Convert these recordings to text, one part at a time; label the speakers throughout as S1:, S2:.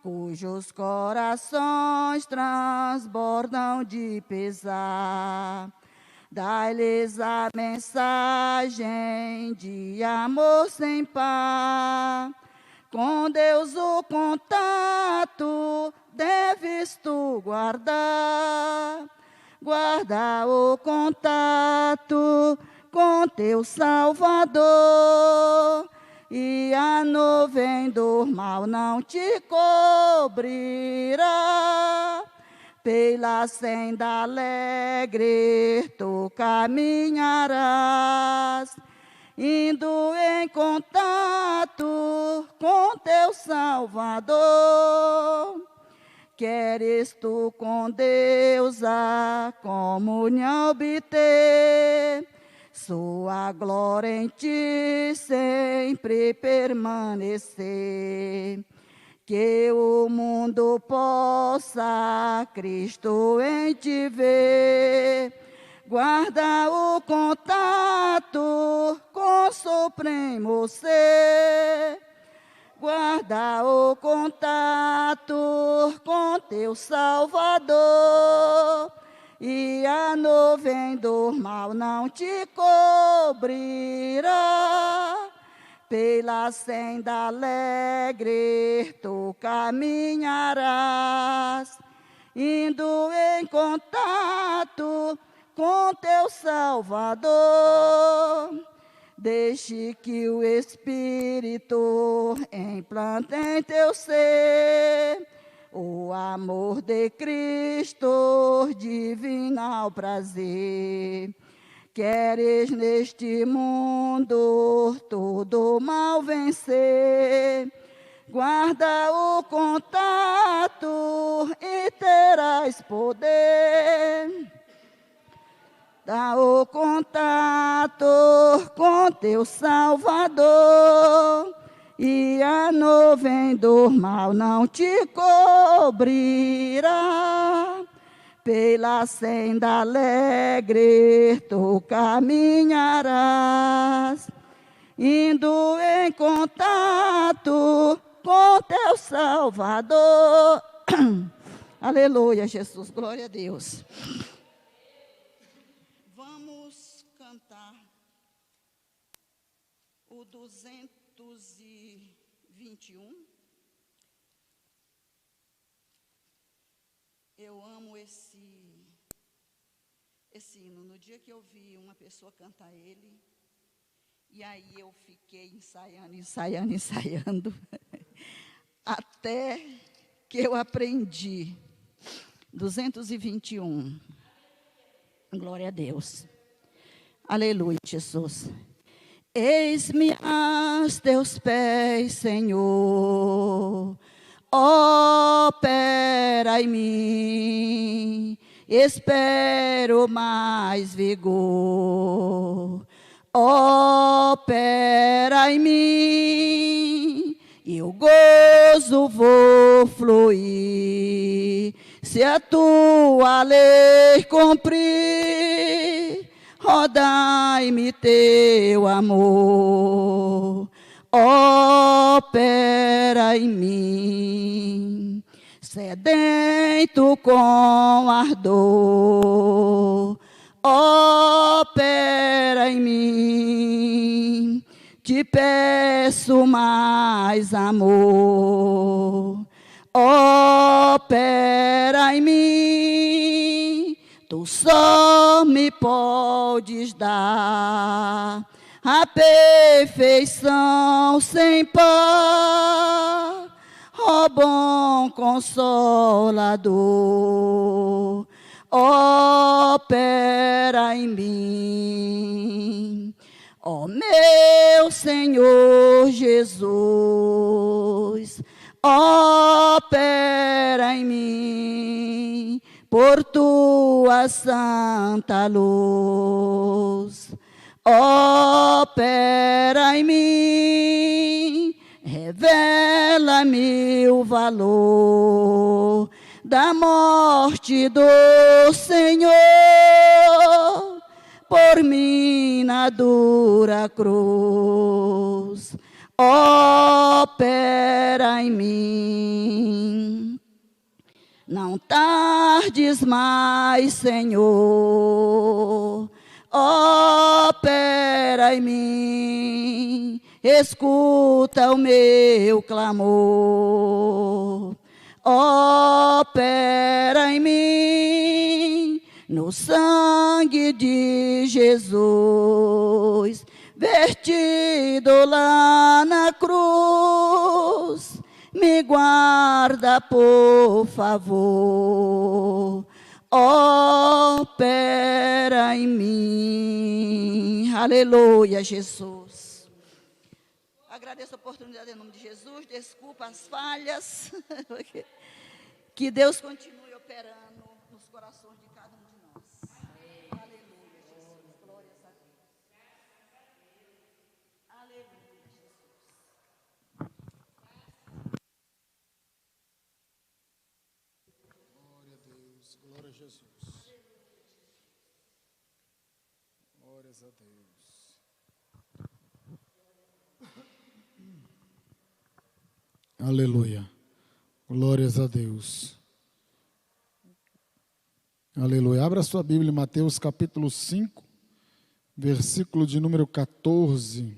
S1: cujos corações transbordam de pesar. Dai-lhes a mensagem de amor sem par. Com Deus o contato deves tu guardar. Guarda o contato com teu Salvador, e a nuvem do mal não te cobrirá. Pela senda alegre tu caminharás, indo em contato com teu Salvador. Queres tu com Deus a comunhão obter, sua glória em ti sempre permanecer. Que o mundo possa Cristo em ti ver. Guarda o contato com o Supremo Ser. Guarda o contato com teu Salvador, e a nuvem do mal não te cobrirá. Pela senda alegre tu caminharás, indo em contato com teu Salvador. Deixe que o Espírito implante em teu ser o amor de Cristo, divinal prazer. Queres neste mundo todo mal vencer, guarda o contato e terás poder. Dá o contato com teu Salvador, e a nuvem do mal não te cobrirá. Pela senda alegre tu caminharás, indo em contato com teu Salvador. Aleluia, Jesus, glória a Deus. Vamos cantar o 221. Eu amo esse hino. No dia que eu vi uma pessoa cantar ele, e aí eu fiquei ensaiando, até que eu aprendi. 221. Glória a Deus. Aleluia, Jesus. Eis-me aos teus pés, Senhor. Opera em mim, espero mais vigor. Opera em mim, e o gozo vou fluir. Se a tua lei cumprir, rodai-me teu amor. Opera em mim, sedento com ardor. Opera em mim, te peço mais amor. Opera em mim, tu só me podes dar a perfeição sem par, ó bom Consolador. Opera em mim, ó meu Senhor Jesus. Opera em mim, por tua santa luz. Opera em mim, revela-me o valor da morte do Senhor por mim na dura cruz. opera em mim. Não tardes mais, Senhor, opera em mim, escuta o meu clamor, opera em mim, no sangue de Jesus, vertido lá na cruz, me guarda, por favor, opera em mim. Aleluia, Jesus. Agradeço a oportunidade em nome de Jesus, desculpa as falhas. Que Deus continue operando nos corações de cada um de nós. Aleluia, Jesus. Glórias a Deus. Aleluia, Jesus.
S2: Glória a Deus, glória a Jesus. Glórias a Deus. Aleluia. Glórias a Deus. Aleluia. Abra sua Bíblia em Mateus capítulo 5, versículo de número 14.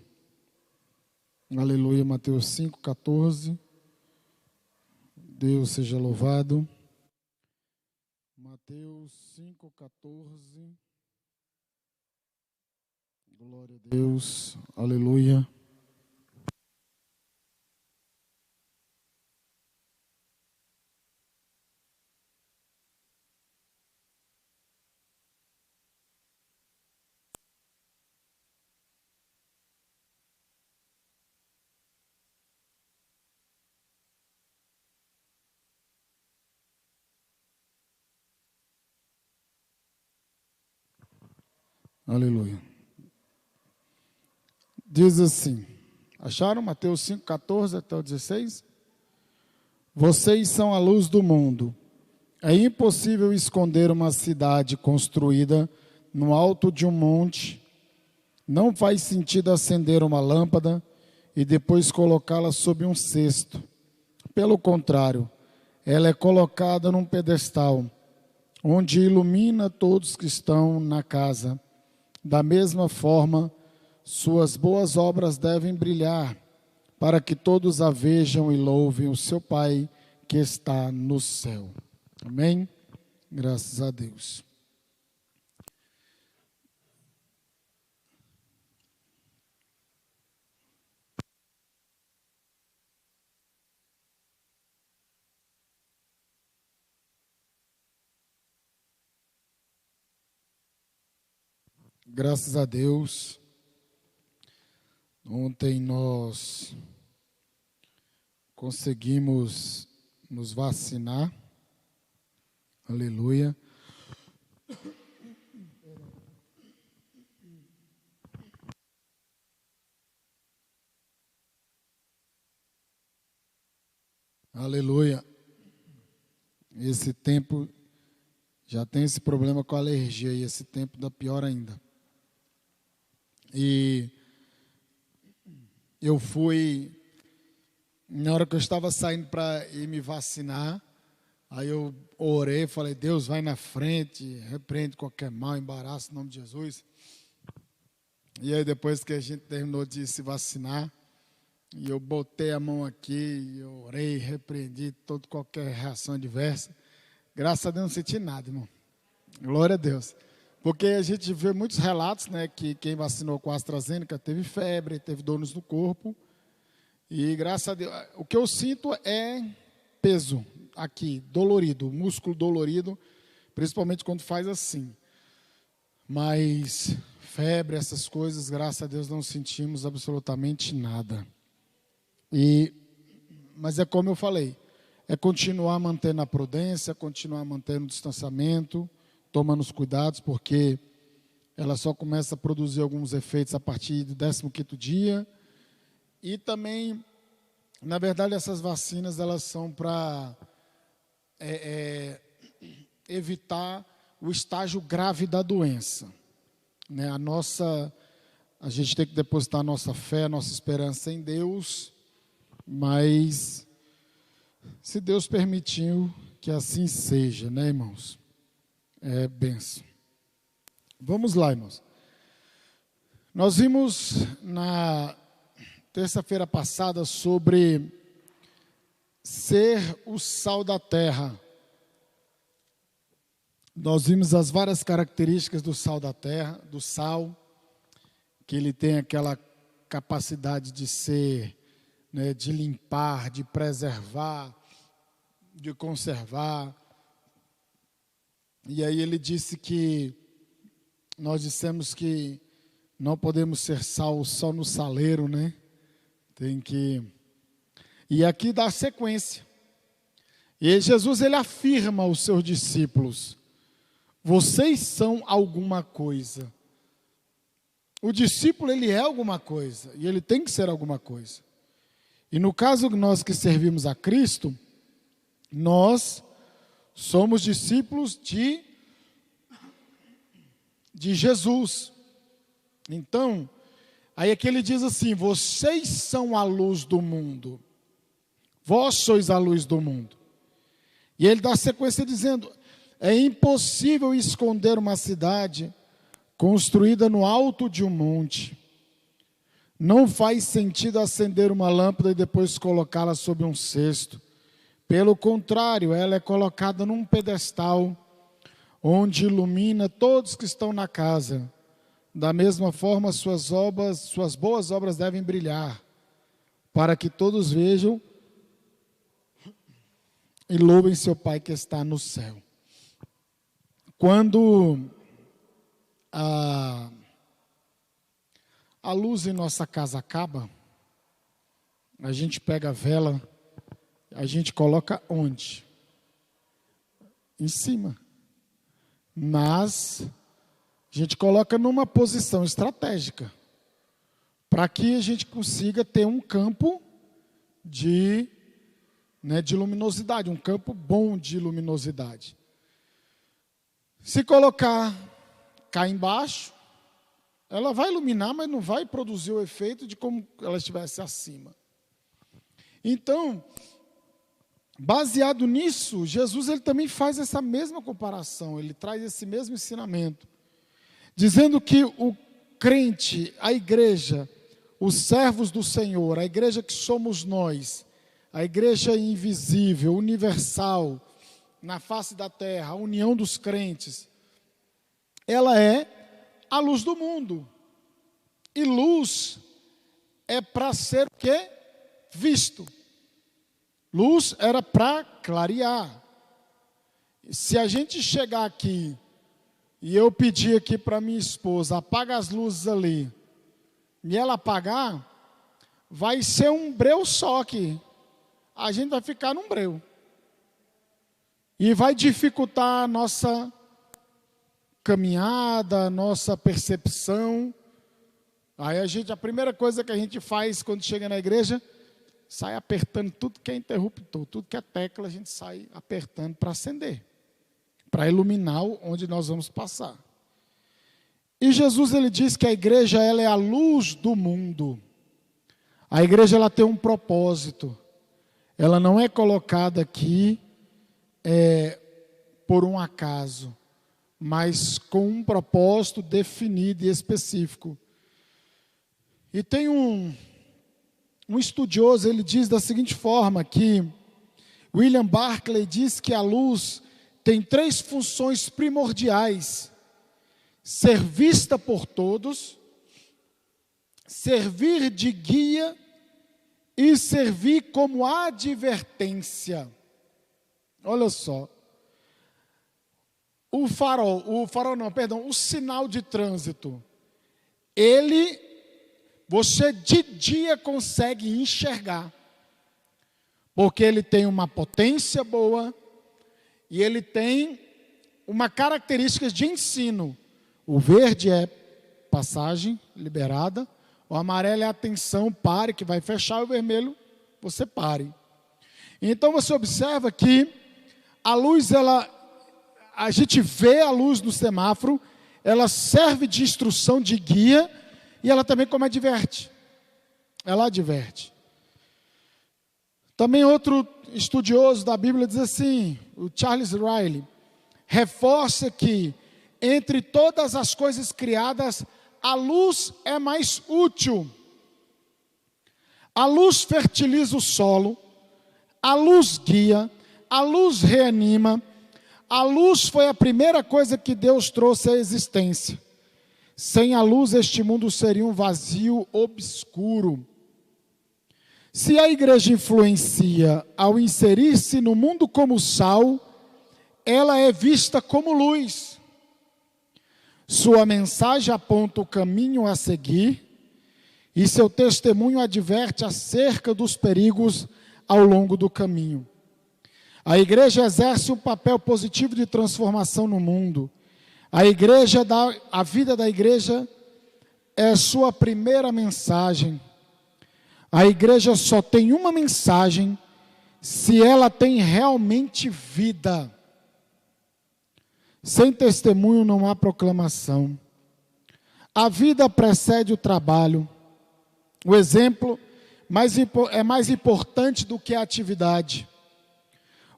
S2: Aleluia, Mateus 5, 14. Deus seja louvado. Mateus 5, 14. Glória a Deus. Aleluia. Aleluia. Diz assim, acharam Mateus 5, 14 até o 16? Vocês são a luz do mundo. É impossível esconder uma cidade construída no alto de um monte. Não faz sentido acender uma lâmpada e depois colocá-la sob um cesto. Pelo contrário, ela é colocada num pedestal, onde ilumina todos que estão na casa. Da mesma forma, suas boas obras devem brilhar, para que todos a vejam e louvem o seu Pai que está no céu. Amém? Graças a Deus. Graças a Deus. Ontem nós conseguimos nos vacinar. Aleluia. Aleluia. Esse tempo já tem esse problema com a alergia e esse tempo dá pior ainda. E eu fui, na hora que eu estava saindo para ir me vacinar, aí eu orei, falei, Deus vai na frente, repreende qualquer mal, embaraço em nome de Jesus. E aí depois que a gente terminou de se vacinar, e eu botei a mão aqui, eu orei, repreendi toda qualquer reação adversa. Graças a Deus não senti nada, irmão. Glória a Deus. Porque a gente vê muitos relatos, né, que quem vacinou com a AstraZeneca teve febre, teve dores no corpo. E graças a Deus, o que eu sinto é peso aqui, dolorido, músculo dolorido, principalmente quando faz assim. Mas febre, essas coisas, graças a Deus não sentimos absolutamente nada. Mas é como eu falei, é continuar mantendo a prudência, continuar mantendo o distanciamento, tomando os cuidados, porque ela só começa a produzir alguns efeitos a partir do 15º dia. E também, na verdade, essas vacinas, elas são para evitar o estágio grave da doença. Né? a gente tem que depositar a nossa fé, a nossa esperança em Deus, mas se Deus permitiu que assim seja, né, irmãos? É bênção. Vamos lá, irmãos. Nós vimos na terça-feira passada sobre ser o sal da terra. Nós vimos as várias características do sal da terra, do sal, que ele tem aquela capacidade de ser, né, de limpar, de preservar, de conservar. E aí ele disse que, nós dissemos que não podemos ser sal só no saleiro, né? Tem que... E aqui dá sequência. E Jesus, ele afirma aos seus discípulos: vocês são alguma coisa. O discípulo, ele é alguma coisa, e ele tem que ser alguma coisa. E no caso nós que servimos a Cristo, nós somos discípulos de Jesus. Então, aí aqui ele diz assim: vocês são a luz do mundo. Vós sois a luz do mundo. E ele dá sequência dizendo: é impossível esconder uma cidade construída no alto de um monte. Não faz sentido acender uma lâmpada e depois colocá-la sob um cesto. Pelo contrário, ela é colocada num pedestal, onde ilumina todos que estão na casa. Da mesma forma, suas boas obras devem brilhar, para que todos vejam e louvem seu Pai que está no céu. Quando a luz em nossa casa acaba, a gente pega a vela, a gente coloca onde? Em cima. Mas a gente coloca numa posição estratégica, para que a gente consiga ter um campo de luminosidade, um campo bom de luminosidade. Se colocar cá embaixo, ela vai iluminar, mas não vai produzir o efeito de como ela estivesse acima. Então, baseado nisso, Jesus, ele também faz essa mesma comparação, ele traz esse mesmo ensinamento, dizendo que o crente, a igreja, os servos do Senhor, a igreja que somos nós, a igreja invisível, universal, na face da terra, a união dos crentes, ela é a luz do mundo. E luz é para ser o quê? Visto. Luz era para clarear. Se a gente chegar aqui e eu pedir aqui para minha esposa: apaga as luzes ali, e ela apagar, vai ser um breu só aqui. A gente vai ficar num breu. E vai dificultar a nossa caminhada, a nossa percepção. Aí a primeira coisa que a gente faz quando chega na igreja, sai apertando tudo que é interruptor, tudo que é tecla, a gente sai apertando para acender, para iluminar onde nós vamos passar. E Jesus, ele diz que a igreja, ela é a luz do mundo. A igreja, ela tem um propósito. Ela não é colocada aqui por um acaso, mas com um propósito definido e específico. E tem um estudioso, ele diz da seguinte forma, que William Barclay diz que a luz tem 3 funções primordiais: ser vista por todos, servir de guia e servir como advertência. Olha só, o sinal de trânsito, você de dia consegue enxergar, porque ele tem uma potência boa e ele tem uma característica de ensino. O verde é passagem liberada, o amarelo é atenção, pare, que vai fechar, o vermelho, você pare. Então você observa que a luz, a gente vê a luz no semáforo, ela serve de instrução, de guia, e ela também como adverte. Ela adverte. Também outro estudioso da Bíblia diz assim, o Charles Riley, reforça que entre todas as coisas criadas, a luz é mais útil. A luz fertiliza o solo, a luz guia, a luz reanima. A luz foi a primeira coisa que Deus trouxe à existência. Sem a luz, este mundo seria um vazio obscuro. Se a igreja influencia ao inserir-se no mundo como sal, ela é vista como luz. Sua mensagem aponta o caminho a seguir e seu testemunho adverte acerca dos perigos ao longo do caminho. A igreja exerce um papel positivo de transformação no mundo. A vida da igreja é sua primeira mensagem. A igreja só tem uma mensagem se ela tem realmente vida. Sem testemunho não há proclamação. A vida precede o trabalho. O exemplo é mais importante do que a atividade.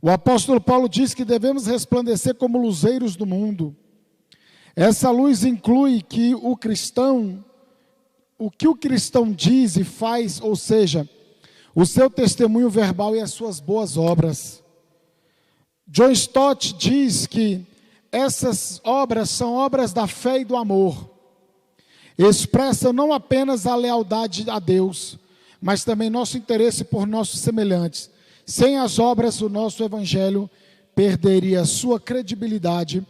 S2: O apóstolo Paulo diz que devemos resplandecer como luzeiros do mundo. Essa luz inclui que o que o cristão diz e faz, ou seja, o seu testemunho verbal e as suas boas obras. John Stott diz que essas obras são obras da fé e do amor. Expressam não apenas a lealdade a Deus, mas também nosso interesse por nossos semelhantes. Sem as obras, o nosso evangelho perderia sua credibilidade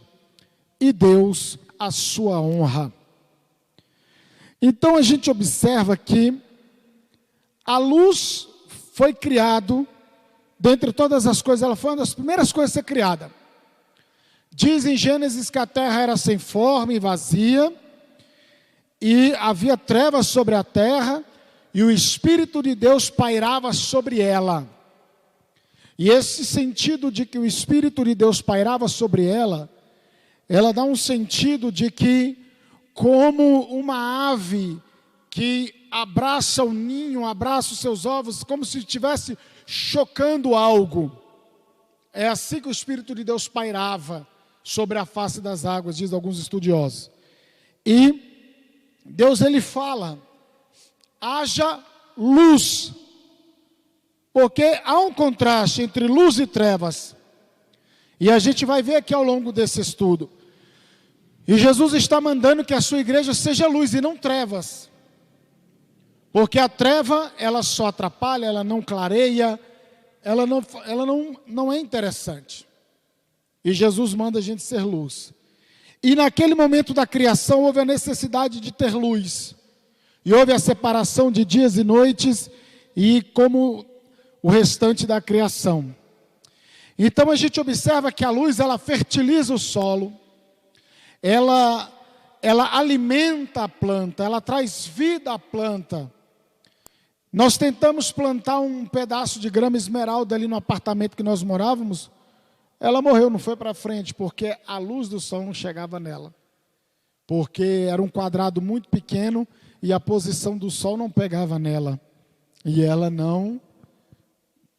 S2: e Deus a sua honra. Então a gente observa que a luz foi criada, dentre todas as coisas, ela foi uma das primeiras coisas a ser criada. Diz em Gênesis que a terra era sem forma e vazia, e havia trevas sobre a terra, e o Espírito de Deus pairava sobre ela. E esse sentido de que o Espírito de Deus pairava sobre ela, ela dá um sentido de que, como uma ave que abraça o ninho, abraça os seus ovos, como se estivesse chocando algo. É assim que o Espírito de Deus pairava sobre a face das águas, diz alguns estudiosos. E Deus, ele fala, haja luz, porque há um contraste entre luz e trevas, e a gente vai ver aqui ao longo desse estudo, e Jesus está mandando que a sua igreja seja luz e não trevas, porque a treva, ela só atrapalha, ela não clareia, ela não é interessante, e Jesus manda a gente ser luz. E naquele momento da criação houve a necessidade de ter luz. E houve a separação de dias e noites, e como o restante da criação. Então a gente observa que a luz, ela fertiliza o solo, ela alimenta a planta, ela traz vida à planta. Nós tentamos plantar um pedaço de grama esmeralda ali no apartamento que nós morávamos. Ela morreu, não foi para frente, porque a luz do sol não chegava nela. Porque era um quadrado muito pequeno e a posição do sol não pegava nela. E ela não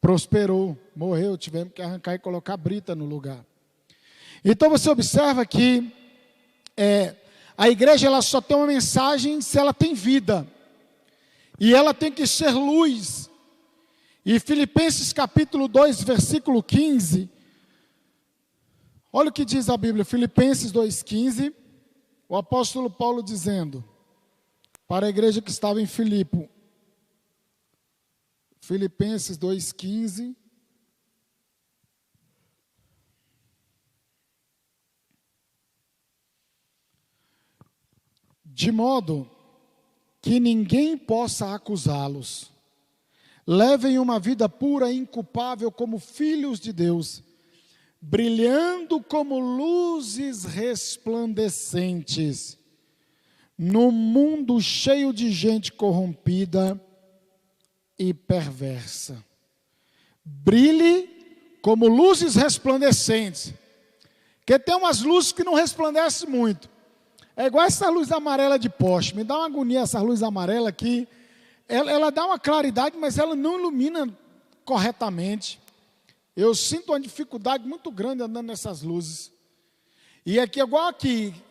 S2: prosperou, morreu, tivemos que arrancar e colocar brita no lugar. Então você observa que a igreja, ela só tem uma mensagem se ela tem vida. E ela tem que ser luz. E Filipenses capítulo 2, versículo 15... Olha o que diz a Bíblia, Filipenses 2,15, o apóstolo Paulo dizendo, para a igreja que estava em Filipe, Filipenses 2,15, de modo que ninguém possa acusá-los, levem uma vida pura e inculpável como filhos de Deus, brilhando como luzes resplandecentes, no mundo cheio de gente corrompida e perversa. Brilhe como luzes resplandecentes, porque tem umas luzes que não resplandecem muito. É igual essa luz amarela de poste. Me dá uma agonia essa luz amarela aqui. Ela dá uma claridade, mas ela não ilumina corretamente. Eu sinto uma dificuldade muito grande andando nessas luzes. E aqui, igual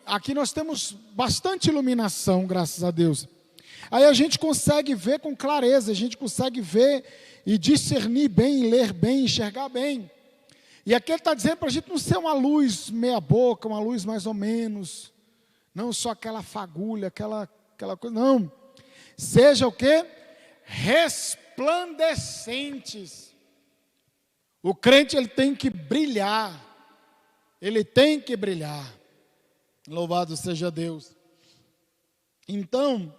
S2: aqui nós temos bastante iluminação, graças a Deus. Aí a gente consegue ver com clareza, a gente consegue ver e discernir bem, ler bem, enxergar bem. E aqui ele está dizendo para a gente não ser uma luz meia boca, uma luz mais ou menos, não só aquela fagulha, aquela coisa, não. Seja o quê? Resplandecentes. O crente ele tem que brilhar. Ele tem que brilhar. Louvado seja Deus. Então,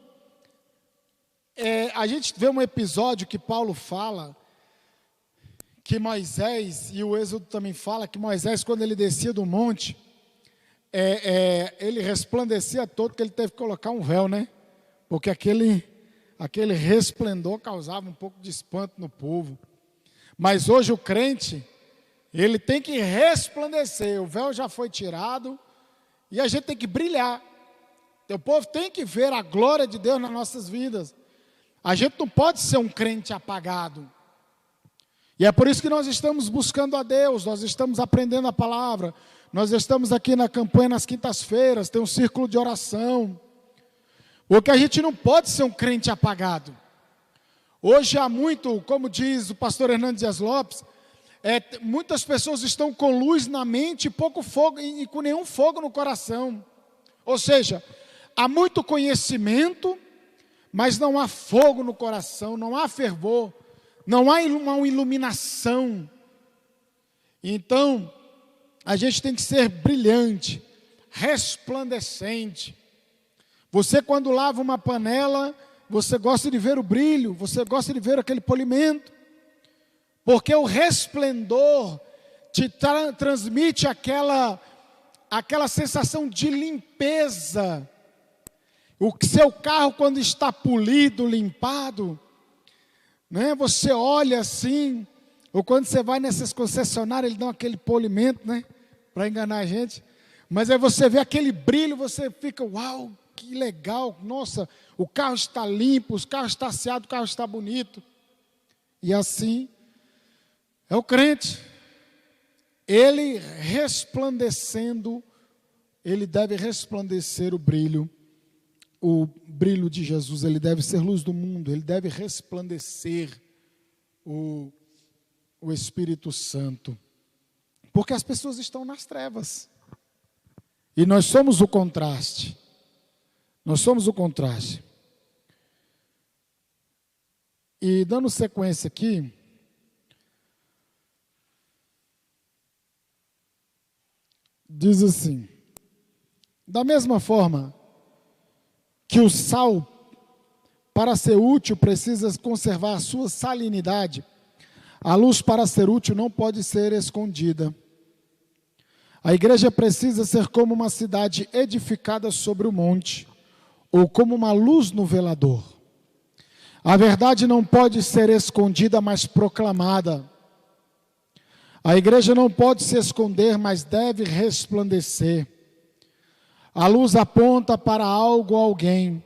S2: a gente vê um episódio que Paulo fala, que Moisés, e o Êxodo também fala, que Moisés, quando ele descia do monte, ele resplandecia todo, que ele teve que colocar um véu, né? Porque aquele resplendor causava um pouco de espanto no povo. Mas hoje o crente, ele tem que resplandecer, o véu já foi tirado, e a gente tem que brilhar. O povo tem que ver a glória de Deus nas nossas vidas. A gente não pode ser um crente apagado. E é por isso que nós estamos buscando a Deus, nós estamos aprendendo a palavra, nós estamos aqui na campanha nas quintas-feiras, tem um círculo de oração. Porque a gente não pode ser um crente apagado. Hoje há muito, como diz o pastor Hernando Dias Lopes, muitas pessoas estão com luz na mente e pouco fogo, e com nenhum fogo no coração. Ou seja, há muito conhecimento, mas não há fogo no coração, não há fervor, não há uma iluminação. Então, a gente tem que ser brilhante, resplandecente. Você, quando lava uma panela, você gosta de ver o brilho, você gosta de ver aquele polimento, porque o resplendor te transmite aquela sensação de limpeza. O seu carro, quando está polido, limpado, né, você olha assim, ou quando você vai nessas concessionárias, eles dão aquele polimento, né, para enganar a gente, mas aí você vê aquele brilho, você fica, uau, que legal, nossa, o carro está limpo, o carro está asseado, o carro está bonito. E assim é o crente. Ele resplandecendo, ele deve resplandecer o brilho de Jesus, ele deve ser luz do mundo, ele deve resplandecer o Espírito Santo. Porque as pessoas estão nas trevas. E nós somos o contraste. Nós somos o contraste. E dando sequência aqui, diz assim: da mesma forma que o sal, para ser útil, precisa conservar a sua salinidade, a luz, para ser útil, não pode ser escondida. A igreja precisa ser como uma cidade edificada sobre o monte, ou como uma luz no velador. A verdade não pode ser escondida, mas proclamada. A igreja não pode se esconder, mas deve resplandecer. A luz aponta para algo ou alguém,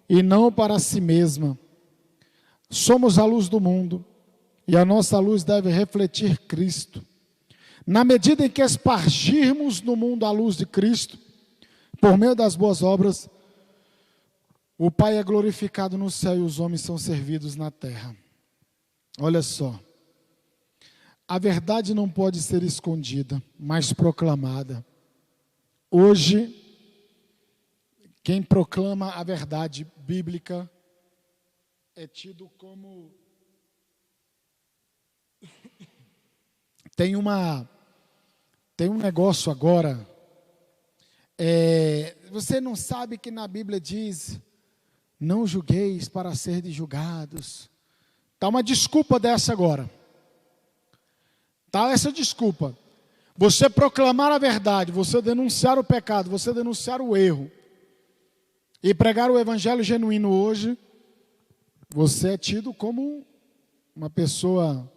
S2: e não para si mesma. Somos a luz do mundo, e a nossa luz deve refletir Cristo. Na medida em que espargirmos no mundo a luz de Cristo, por meio das boas obras, o Pai é glorificado no céu e os homens são servidos na terra. Olha só. A verdade não pode ser escondida, mas proclamada. Hoje, quem proclama a verdade bíblica é tido como... Tem um negócio agora, você não sabe que na Bíblia diz... Não julgueis para serdes julgados. Está uma desculpa dessa agora. Está essa desculpa. Você proclamar a verdade, você denunciar o pecado, você denunciar o erro, e pregar o evangelho genuíno hoje, você é tido como uma pessoa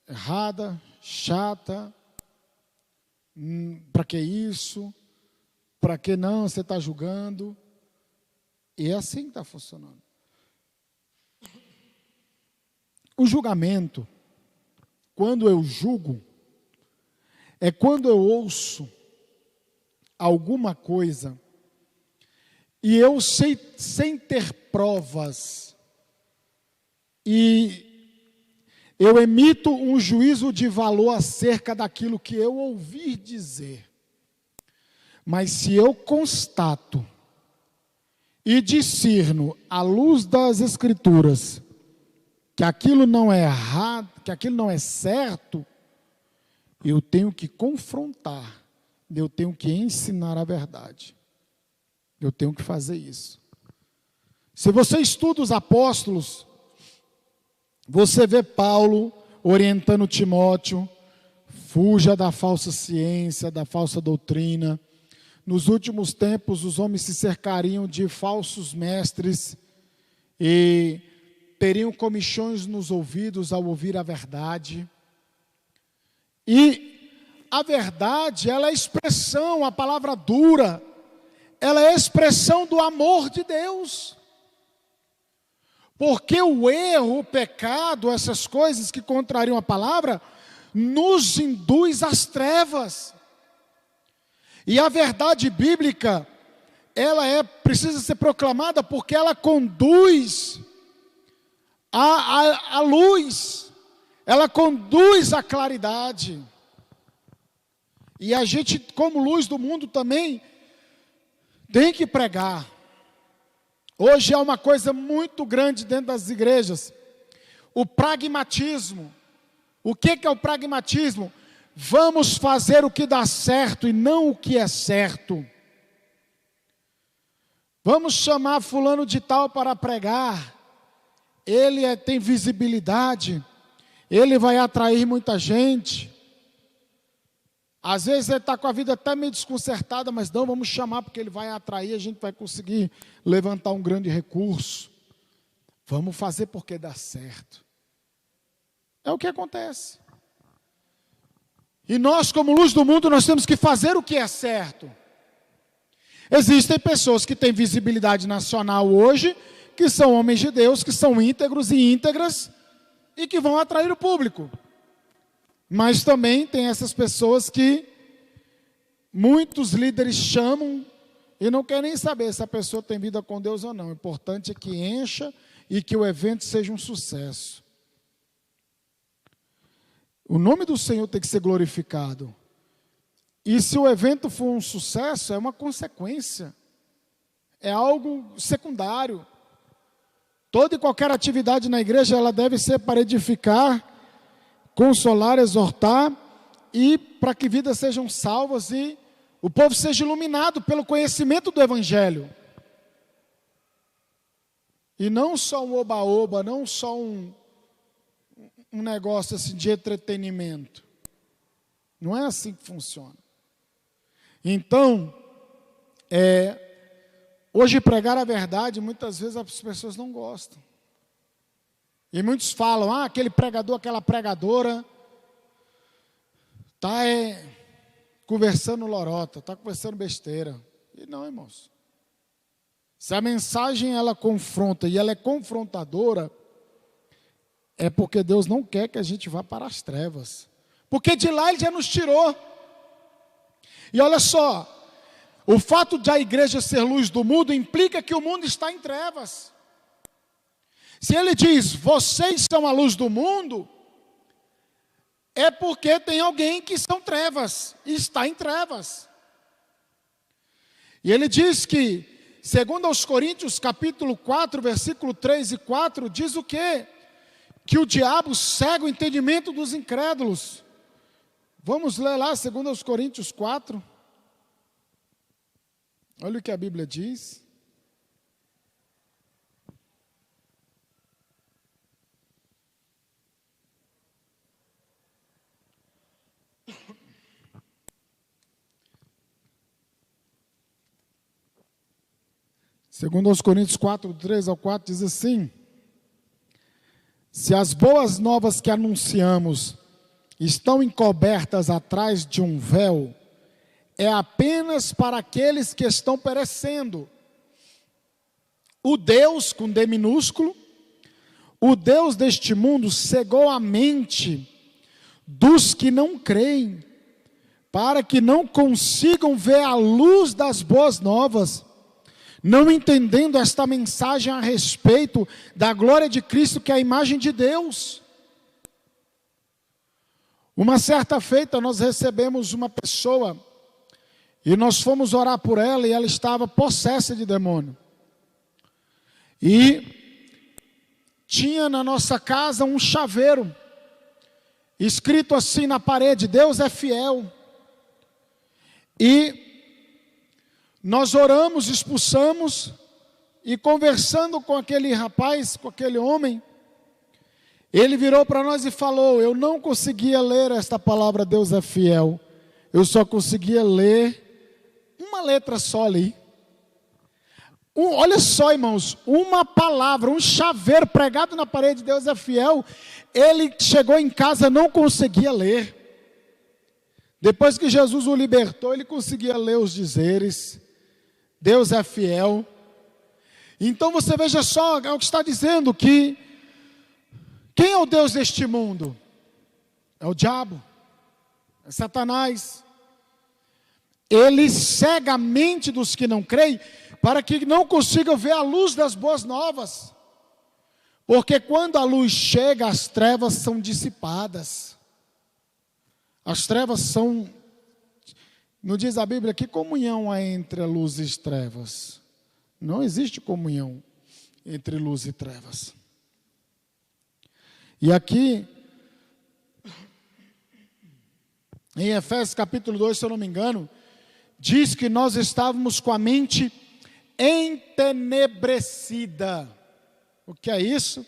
S2: errada, chata. Para que isso? para que não, você está julgando. E é assim que está funcionando. O julgamento, quando eu julgo, é quando eu ouço alguma coisa e eu sem ter provas, e eu emito um juízo de valor acerca daquilo que eu ouvi dizer. Mas se eu constato e discerno à luz das Escrituras que aquilo não é errado, que aquilo não é certo, eu tenho que confrontar, eu tenho que ensinar a verdade. Eu tenho que fazer isso. Se você estuda os apóstolos, você vê Paulo orientando Timóteo, fuja da falsa ciência, da falsa doutrina. Nos últimos tempos, os homens se cercariam de falsos mestres e teriam comichões nos ouvidos ao ouvir a verdade. E a verdade, ela é expressão, a palavra dura, ela é expressão do amor de Deus. Porque o erro, o pecado, essas coisas que contrariam a palavra, nos induz às trevas. E a verdade bíblica, ela precisa ser proclamada porque ela conduz à luz, ela conduz à claridade. E a gente, como luz do mundo também, tem que pregar. Hoje é uma coisa muito grande dentro das igrejas, o pragmatismo. O que é o pragmatismo? Vamos fazer o que dá certo e não o que é certo. Vamos chamar fulano de tal para pregar. Ele tem visibilidade, ele vai atrair muita gente. Às vezes ele está com a vida até meio desconcertada, mas não, vamos chamar porque ele vai atrair, a gente vai conseguir levantar um grande recurso. Vamos fazer porque dá certo. É o que acontece. E nós, como luz do mundo, nós temos que fazer o que é certo. Existem pessoas que têm visibilidade nacional hoje, que são homens de Deus, que são íntegros e íntegras, e que vão atrair o público. Mas também tem essas pessoas que muitos líderes chamam e não querem nem saber se a pessoa tem vida com Deus ou não. O importante é que encha e que o evento seja um sucesso. O nome do Senhor tem que ser glorificado. E se o evento for um sucesso, é uma consequência. É algo secundário. Toda e qualquer atividade na igreja, ela deve ser para edificar, consolar, exortar, e para que vidas sejam salvas e o povo seja iluminado pelo conhecimento do Evangelho. E não só um oba-oba, não só um negócio assim de entretenimento. Não é assim que funciona. Então, hoje pregar a verdade, muitas vezes as pessoas não gostam. E muitos falam, aquele pregador, aquela pregadora, está conversando lorota, está conversando besteira. E não, irmãos. Se a mensagem ela confronta e ela é confrontadora, é porque Deus não quer que a gente vá para as trevas. Porque de lá Ele já nos tirou. E olha só, o fato de a igreja ser luz do mundo implica que o mundo está em trevas. Se Ele diz, vocês são a luz do mundo, é porque tem alguém que são trevas, e está em trevas. E Ele diz que, segundo aos Coríntios, capítulo 4, versículo 3 e 4, diz o quê? Que o diabo cega o entendimento dos incrédulos. Vamos ler lá, segundo aos Coríntios 4. Olha o que a Bíblia diz. Segundo aos Coríntios 4, 3 ao 4, diz assim: se as boas novas que anunciamos estão encobertas atrás de um véu, é apenas para aqueles que estão perecendo. O Deus, com D minúsculo, o Deus deste mundo cegou a mente dos que não creem, para que não consigam ver a luz das boas novas, não entendendo esta mensagem a respeito da glória de Cristo, que é a imagem de Deus. Uma certa feita nós recebemos uma pessoa, e nós fomos orar por ela, e ela estava possessa de demônio. E tinha na nossa casa um chaveiro, escrito assim na parede: Deus é fiel. E nós oramos, expulsamos, e conversando com aquele rapaz, com aquele homem, ele virou para nós e falou: eu não conseguia ler esta palavra Deus é fiel, eu só conseguia ler uma letra só ali. Olha só, irmãos, uma palavra, um chaveiro pregado na parede, Deus é fiel. Ele chegou em casa, não conseguia ler. Depois que Jesus o libertou, ele conseguia ler os dizeres. Deus é fiel. Então você veja só o que está dizendo, que quem é o Deus deste mundo? É o diabo, é Satanás. Ele cega a mente dos que não creem, para que não consigam ver a luz das boas novas. Porque quando a luz chega, as trevas são dissipadas. As trevas são, não diz a Bíblia, que comunhão há entre a luz e as trevas? Não existe comunhão entre luz e trevas. E aqui, em Efésios capítulo 2, se eu não me engano, diz que nós estávamos com a mente entenebrecida. O que é isso?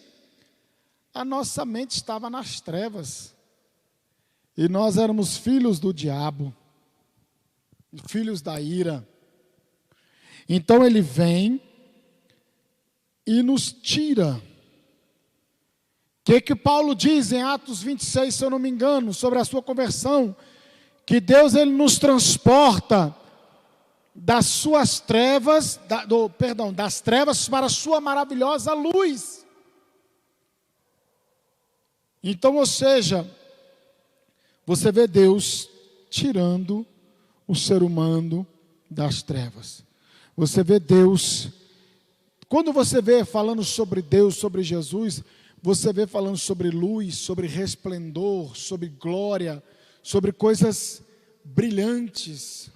S2: A nossa mente estava nas trevas. E nós éramos filhos do diabo, filhos da ira. Então ele vem e nos tira. O que Paulo diz em Atos 26, se eu não me engano, sobre a sua conversão? Que Deus, ele nos transporta das suas trevas, das trevas para a sua maravilhosa luz. Então, ou seja, você vê Deus tirando o ser humano das trevas. Você vê Deus, quando você vê falando sobre Deus, sobre Jesus, você vê falando sobre luz, sobre resplendor, sobre glória, sobre coisas brilhantes.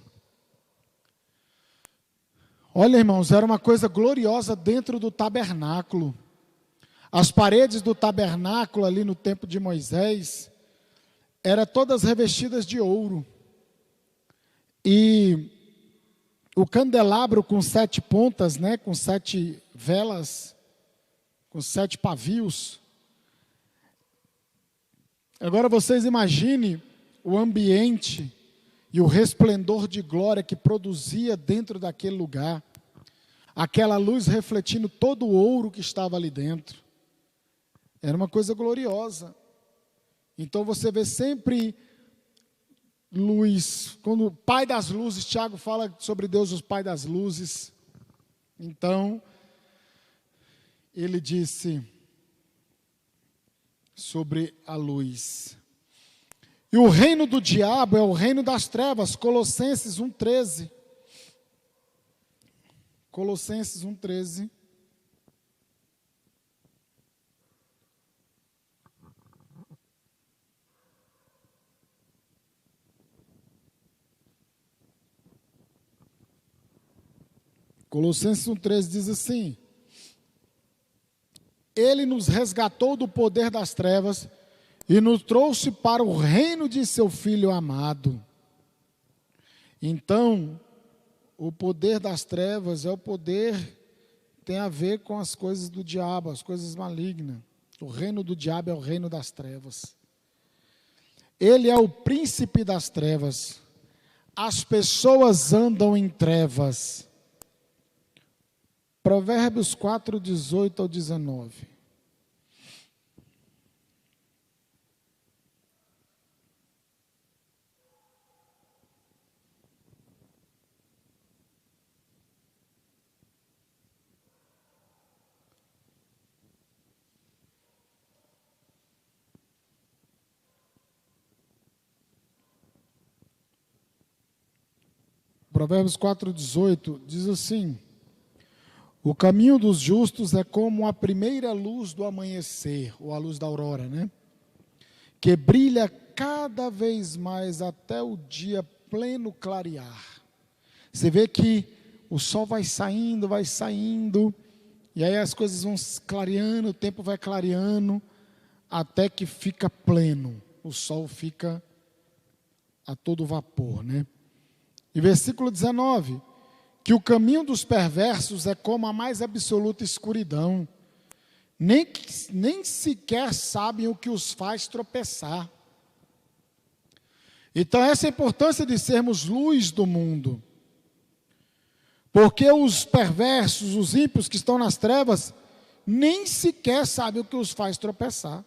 S2: Olha, irmãos, era uma coisa gloriosa dentro do tabernáculo. As paredes do tabernáculo ali no tempo de Moisés eram todas revestidas de ouro. E o candelabro com 7 pontas, né, com 7 velas, com 7 pavios. Agora vocês imaginem o ambiente e o resplendor de glória que produzia dentro daquele lugar. Aquela luz refletindo todo o ouro que estava ali dentro. Era uma coisa gloriosa. Então você vê sempre luz. Quando o Pai das luzes, Tiago fala sobre Deus, o Pai das luzes. Então, ele disse sobre a luz. E o reino do diabo é o reino das trevas. Colossenses 1,13. Colossenses 1,13. Colossenses 1,13 diz assim: Ele nos resgatou do poder das trevas e nos trouxe para o reino de seu Filho amado. Então, o poder das trevas é o poder, tem a ver com as coisas do diabo, as coisas malignas. O reino do diabo é o reino das trevas. Ele é o príncipe das trevas. As pessoas andam em trevas. Provérbios 4, 18 ao 19. Provérbios 4,18 diz assim: o caminho dos justos é como a primeira luz do amanhecer, ou a luz da aurora, né? Que brilha cada vez mais até o dia pleno clarear. Você vê que o sol vai saindo, e aí as coisas vão clareando, o tempo vai clareando, até que fica pleno. O sol fica a todo vapor, né? E versículo 19, que o caminho dos perversos é como a mais absoluta escuridão, nem sequer sabem o que os faz tropeçar. Então essa é a importância de sermos luz do mundo, porque os perversos, os ímpios que estão nas trevas, nem sequer sabem o que os faz tropeçar.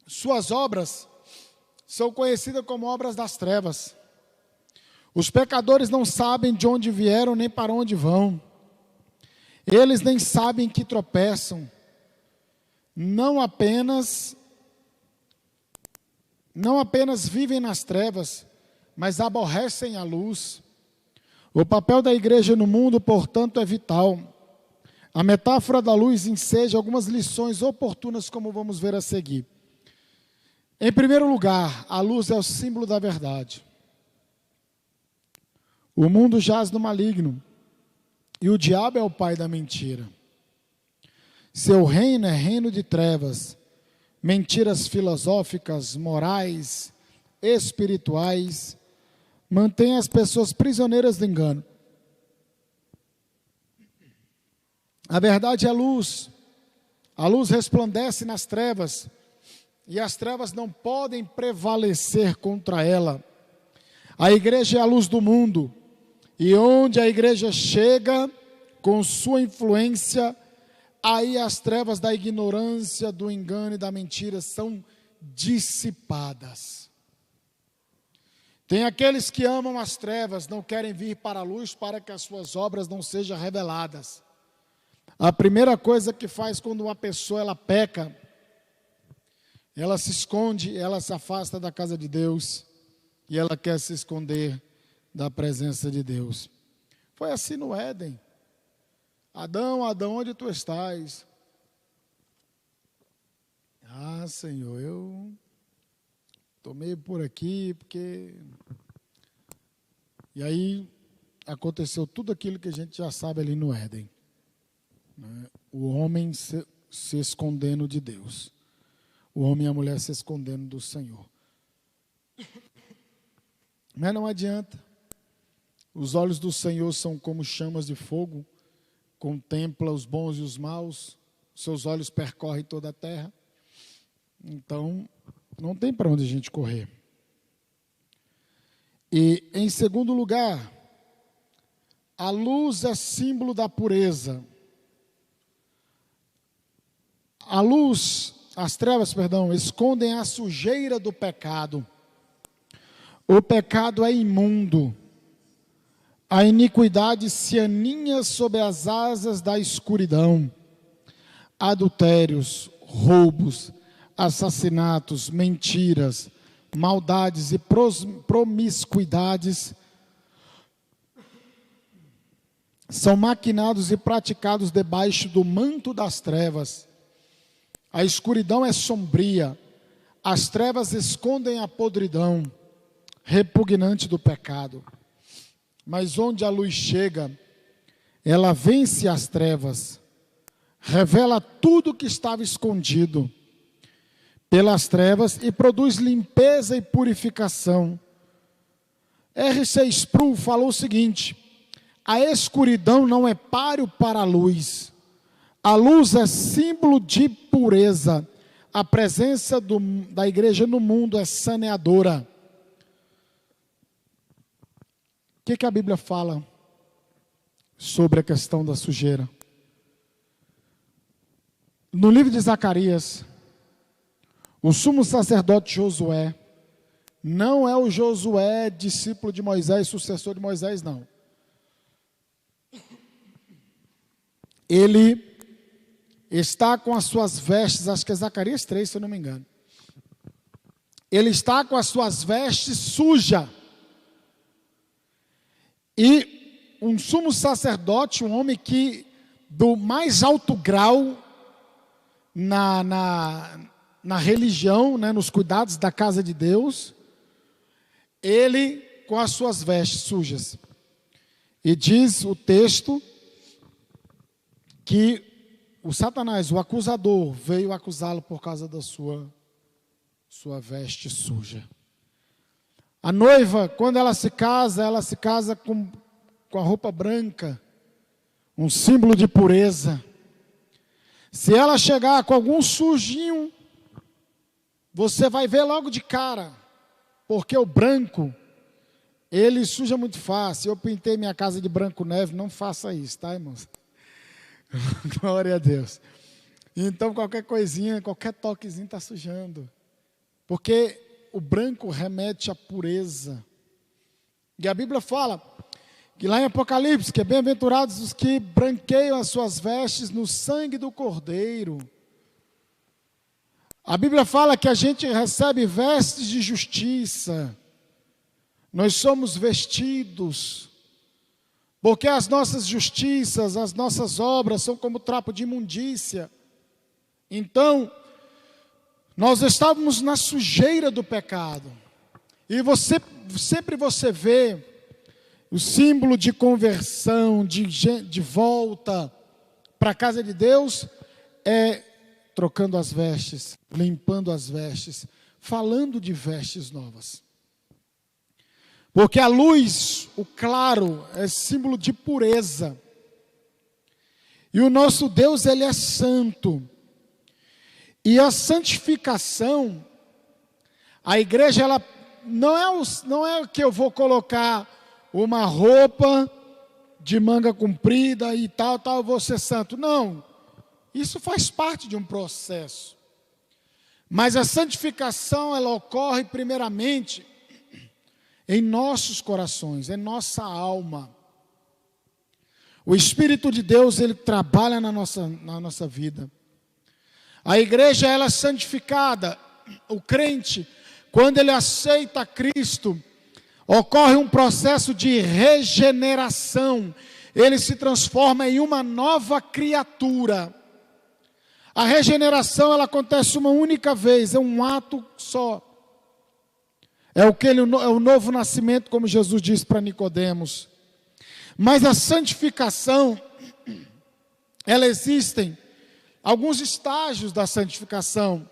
S2: Suas obras são conhecidas como obras das trevas. Os pecadores não sabem de onde vieram nem para onde vão. Eles nem sabem que tropeçam. Não apenas vivem nas trevas, mas aborrecem a luz. O papel da igreja no mundo, portanto, é vital. A metáfora da luz enseja algumas lições oportunas, como vamos ver a seguir. Em primeiro lugar, a luz é o símbolo da verdade. O mundo jaz no maligno, e o diabo é o pai da mentira. Seu reino é reino de trevas, mentiras filosóficas, morais, espirituais, mantém as pessoas prisioneiras do engano. A verdade é luz. A luz resplandece nas trevas, e as trevas não podem prevalecer contra ela. A igreja é a luz do mundo, e onde a igreja chega com sua influência, aí as trevas da ignorância, do engano e da mentira são dissipadas. Tem aqueles que amam as trevas, não querem vir para a luz para que as suas obras não sejam reveladas. A primeira coisa que faz quando uma pessoa ela peca, ela se esconde, ela se afasta da casa de Deus e ela quer se esconder da presença de Deus. Foi assim no Éden. Adão, Adão, onde tu estás? Ah, Senhor, eu tomei por aqui, porque... E aí aconteceu tudo aquilo que a gente já sabe ali no Éden, né? O homem se escondendo de Deus. O homem e a mulher se escondendo do Senhor. Mas não adianta. Os olhos do Senhor são como chamas de fogo, contempla os bons e os maus, seus olhos percorrem toda a terra. Então, não tem para onde a gente correr. E, em segundo lugar, a luz é símbolo da pureza. As trevas, escondem a sujeira do pecado. O pecado é imundo. A iniquidade se aninha sob as asas da escuridão. Adultérios, roubos, assassinatos, mentiras, maldades e promiscuidades são maquinados e praticados debaixo do manto das trevas. A escuridão é sombria, as trevas escondem a podridão repugnante do pecado. Mas onde a luz chega, ela vence as trevas, revela tudo que estava escondido pelas trevas e produz limpeza e purificação. R.C. Sproul falou o seguinte: a escuridão não é páreo para a luz. A luz é símbolo de pureza. A presença da igreja no mundo é saneadora. O que a Bíblia fala sobre a questão da sujeira? No livro de Zacarias, o sumo sacerdote Josué, não é o Josué, discípulo de Moisés, sucessor de Moisés, não. Ele está com as suas vestes, acho que é Zacarias 3, se eu não me engano. Ele está com as suas vestes sujas. E um sumo sacerdote, um homem que do mais alto grau na religião, né, nos cuidados da casa de Deus, ele com as suas vestes sujas. E diz o texto que o Satanás, o acusador, veio acusá-lo por causa da sua veste suja. A noiva, quando ela se casa com a roupa branca, um símbolo de pureza. Se ela chegar com algum sujinho, você vai ver logo de cara, porque o branco, ele suja muito fácil. Eu pintei minha casa de branco neve, não faça isso, tá, irmãos? Glória a Deus. Então, qualquer coisinha, qualquer toquezinho está sujando, porque o branco remete à pureza. E a Bíblia fala que lá em Apocalipse, que é bem-aventurados os que branqueiam as suas vestes no sangue do Cordeiro. A Bíblia fala que a gente recebe vestes de justiça. Nós somos vestidos, porque as nossas justiças, as nossas obras são como trapo de imundícia. Então, nós estávamos na sujeira do pecado. E sempre você vê o símbolo de conversão, de volta para a casa de Deus, é trocando as vestes, limpando as vestes, falando de vestes novas. Porque a luz, o claro, é símbolo de pureza. E o nosso Deus, Ele é santo. E a santificação, a igreja, ela não é que eu vou colocar uma roupa de manga comprida e tal, eu vou ser santo. Não, isso faz parte de um processo. Mas a santificação, ela ocorre primeiramente em nossos corações, em nossa alma. O Espírito de Deus, ele trabalha na nossa vida. A igreja, ela é santificada. O crente, quando ele aceita Cristo, ocorre um processo de regeneração. Ele se transforma em uma nova criatura. A regeneração, ela acontece uma única vez, é um ato só. É o novo nascimento, como Jesus disse para Nicodemos. Mas a santificação, ela existem alguns estágios da santificação,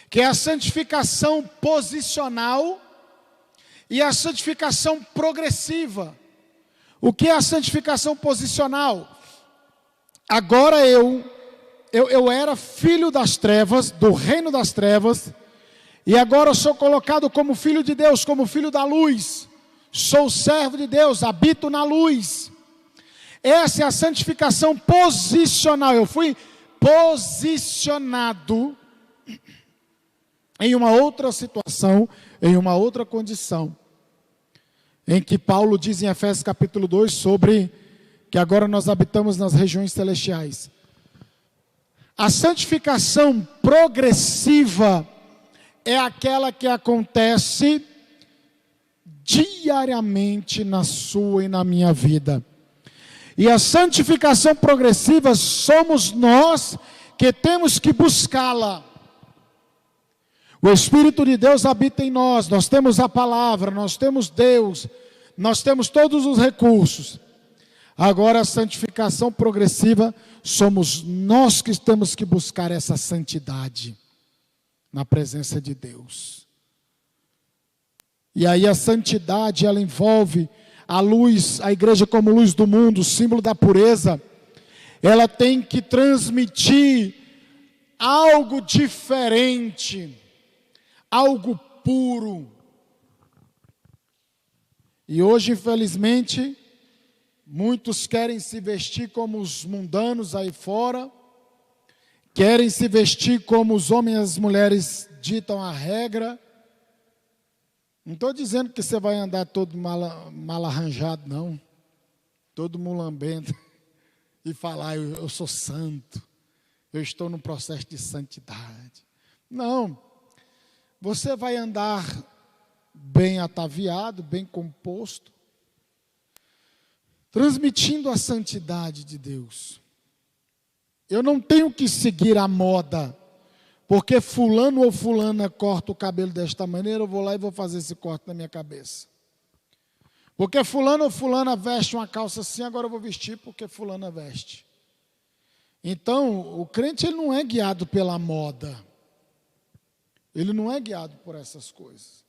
S2: que é a santificação posicional e a santificação progressiva. O que é a santificação posicional? Agora eu era filho das trevas, do reino das trevas, e agora eu sou colocado como filho de Deus, como filho da luz. Sou servo de Deus, habito na luz. Essa é a santificação posicional. Eu fui posicionado em uma outra situação, em uma outra condição, em que Paulo diz em Efésios capítulo 2 sobre que agora nós habitamos nas regiões celestiais. A santificação progressiva é aquela que acontece diariamente na sua e na minha vida. E a santificação progressiva somos nós que temos que buscá-la. O Espírito de Deus habita em nós, nós temos a palavra, nós temos Deus, nós temos todos os recursos. Agora a santificação progressiva somos nós que temos que buscar essa santidade na presença de Deus. E aí a santidade, ela envolve a luz, a igreja como luz do mundo, símbolo da pureza. Ela tem que transmitir algo diferente, algo puro. E hoje, infelizmente, muitos querem se vestir como os mundanos aí fora, querem se vestir como os homens e as mulheres ditam a regra. Não estou dizendo que você vai andar todo mal arranjado, não. Todo mulambento. E falar, eu sou santo. Eu estou num processo de santidade. Não. Você vai andar bem ataviado, bem composto. transmitindo a santidade de Deus. Eu não tenho que seguir a moda, porque fulano ou fulana corta o cabelo desta maneira, eu vou lá e vou fazer esse corte na minha cabeça. Porque fulano ou fulana veste uma calça assim, agora eu vou vestir porque fulana veste. Então, o crente ele não é guiado pela moda. Ele não é guiado por essas coisas.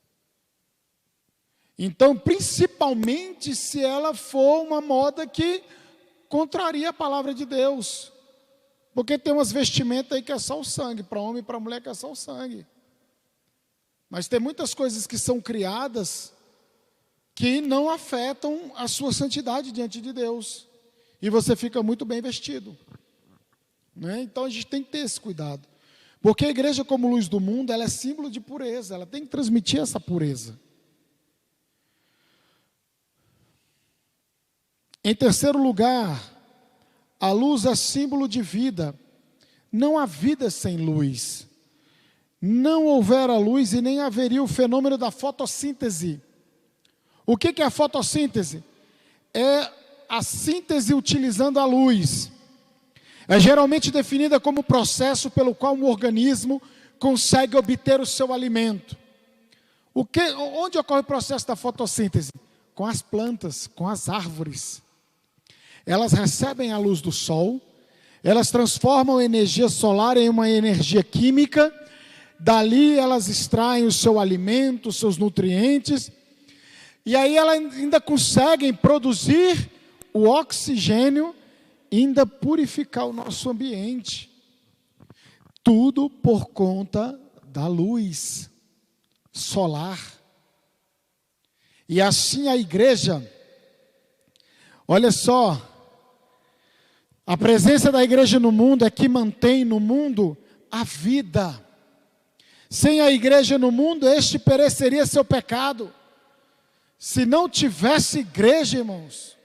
S2: Então, principalmente se ela for uma moda que contraria a palavra de Deus. Porque tem umas vestimentas aí que é só o sangue, para homem e para mulher que é só o sangue. Mas tem muitas coisas que são criadas que não afetam a sua santidade diante de Deus. E você fica muito bem vestido. Né? Então a gente tem que ter esse cuidado. Porque a igreja, como luz do mundo, ela é símbolo de pureza. Ela tem que transmitir essa pureza. Em terceiro lugar, a luz é símbolo de vida. Não há vida sem luz. Não houvera luz e nem haveria o fenômeno da fotossíntese. O que é a fotossíntese? É a síntese utilizando a luz. É geralmente definida como o processo pelo qual um organismo consegue obter o seu alimento. Onde ocorre o processo da fotossíntese? Com as plantas, com as árvores. Elas recebem a luz do sol, elas transformam a energia solar em uma energia química, dali elas extraem o seu alimento, os seus nutrientes, e aí elas ainda conseguem produzir o oxigênio e ainda purificar o nosso ambiente. Tudo por conta da luz solar. E assim a igreja, olha só, a presença da igreja no mundo é que mantém no mundo a vida. Sem a igreja no mundo, este pereceria seu pecado. Se não tivesse igreja, irmãos,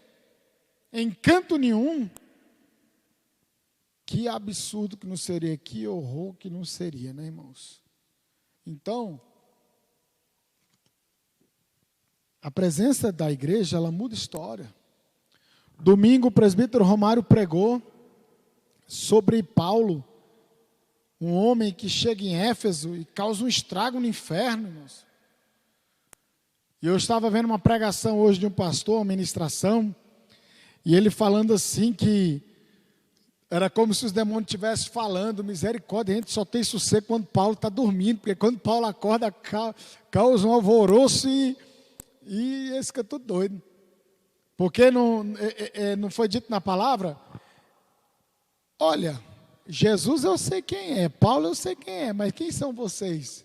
S2: em canto nenhum, que absurdo que não seria, que horror que não seria, né, irmãos? Então, a presença da igreja, ela muda história. Domingo, o presbítero Romário pregou sobre Paulo, um homem que chega em Éfeso e causa um estrago no inferno, irmãos. E eu estava vendo uma pregação hoje de um pastor, uma ministração, e ele falando assim que era como se os demônios estivessem falando, misericórdia, a gente só tem sossego quando Paulo está dormindo, porque quando Paulo acorda, causa um alvoroço e esse fica tudo doido. Porque não foi dito na palavra? Olha, Jesus eu sei quem é, Paulo eu sei quem é, mas quem são vocês?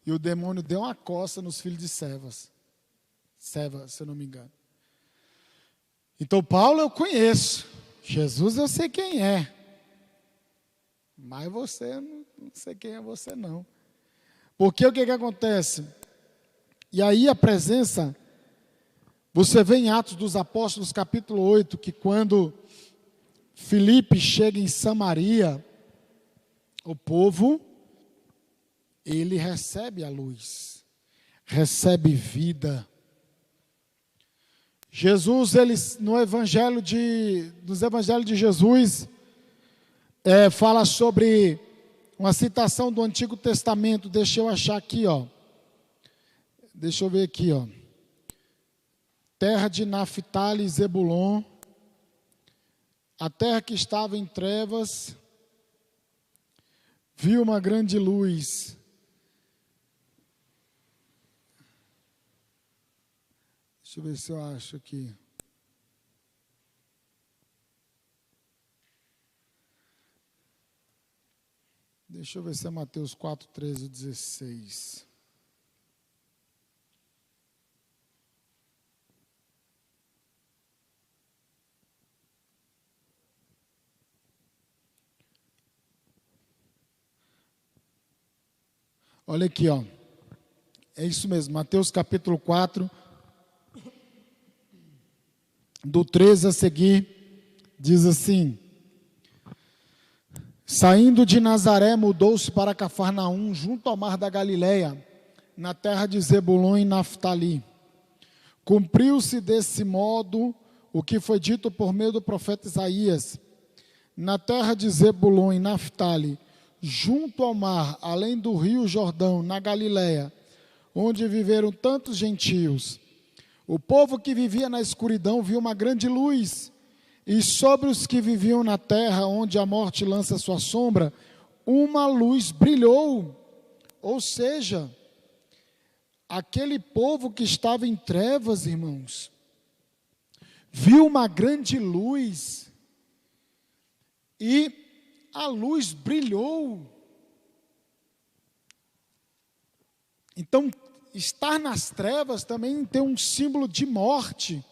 S2: E o demônio deu uma coça nos filhos de Seva, se eu não me engano. Então Paulo eu conheço, Jesus eu sei quem é, mas você, não sei quem é você não. Porque o que acontece? E aí a presença, você vê em Atos dos Apóstolos capítulo 8, que quando Filipe chega em Samaria, o povo, ele recebe a luz, recebe vida. Jesus, nos evangelhos de Jesus, fala sobre uma citação do Antigo Testamento. Deixa eu achar aqui, ó. Deixa eu ver aqui, ó. Terra de Naftali e Zebulon, a terra que estava em trevas, viu uma grande luz. Deixa eu ver se eu acho aqui. Deixa eu ver se é Mateus 4, 13 e 16. Olha aqui, ó. É isso mesmo, Mateus capítulo 4, do 13 a seguir, diz assim: saindo de Nazaré, mudou-se para Cafarnaum, junto ao mar da Galileia, na terra de Zebulon e Naftali. Cumpriu-se desse modo o que foi dito por meio do profeta Isaías: na terra de Zebulon e Naftali, junto ao mar, além do rio Jordão, na Galiléia, onde viveram tantos gentios. O povo que vivia na escuridão viu uma grande luz, e sobre os que viviam na terra, onde a morte lança sua sombra, uma luz brilhou. Ou seja, aquele povo que estava em trevas, irmãos, viu uma grande luz, e a luz brilhou. Então, estar nas trevas também tem um símbolo de morte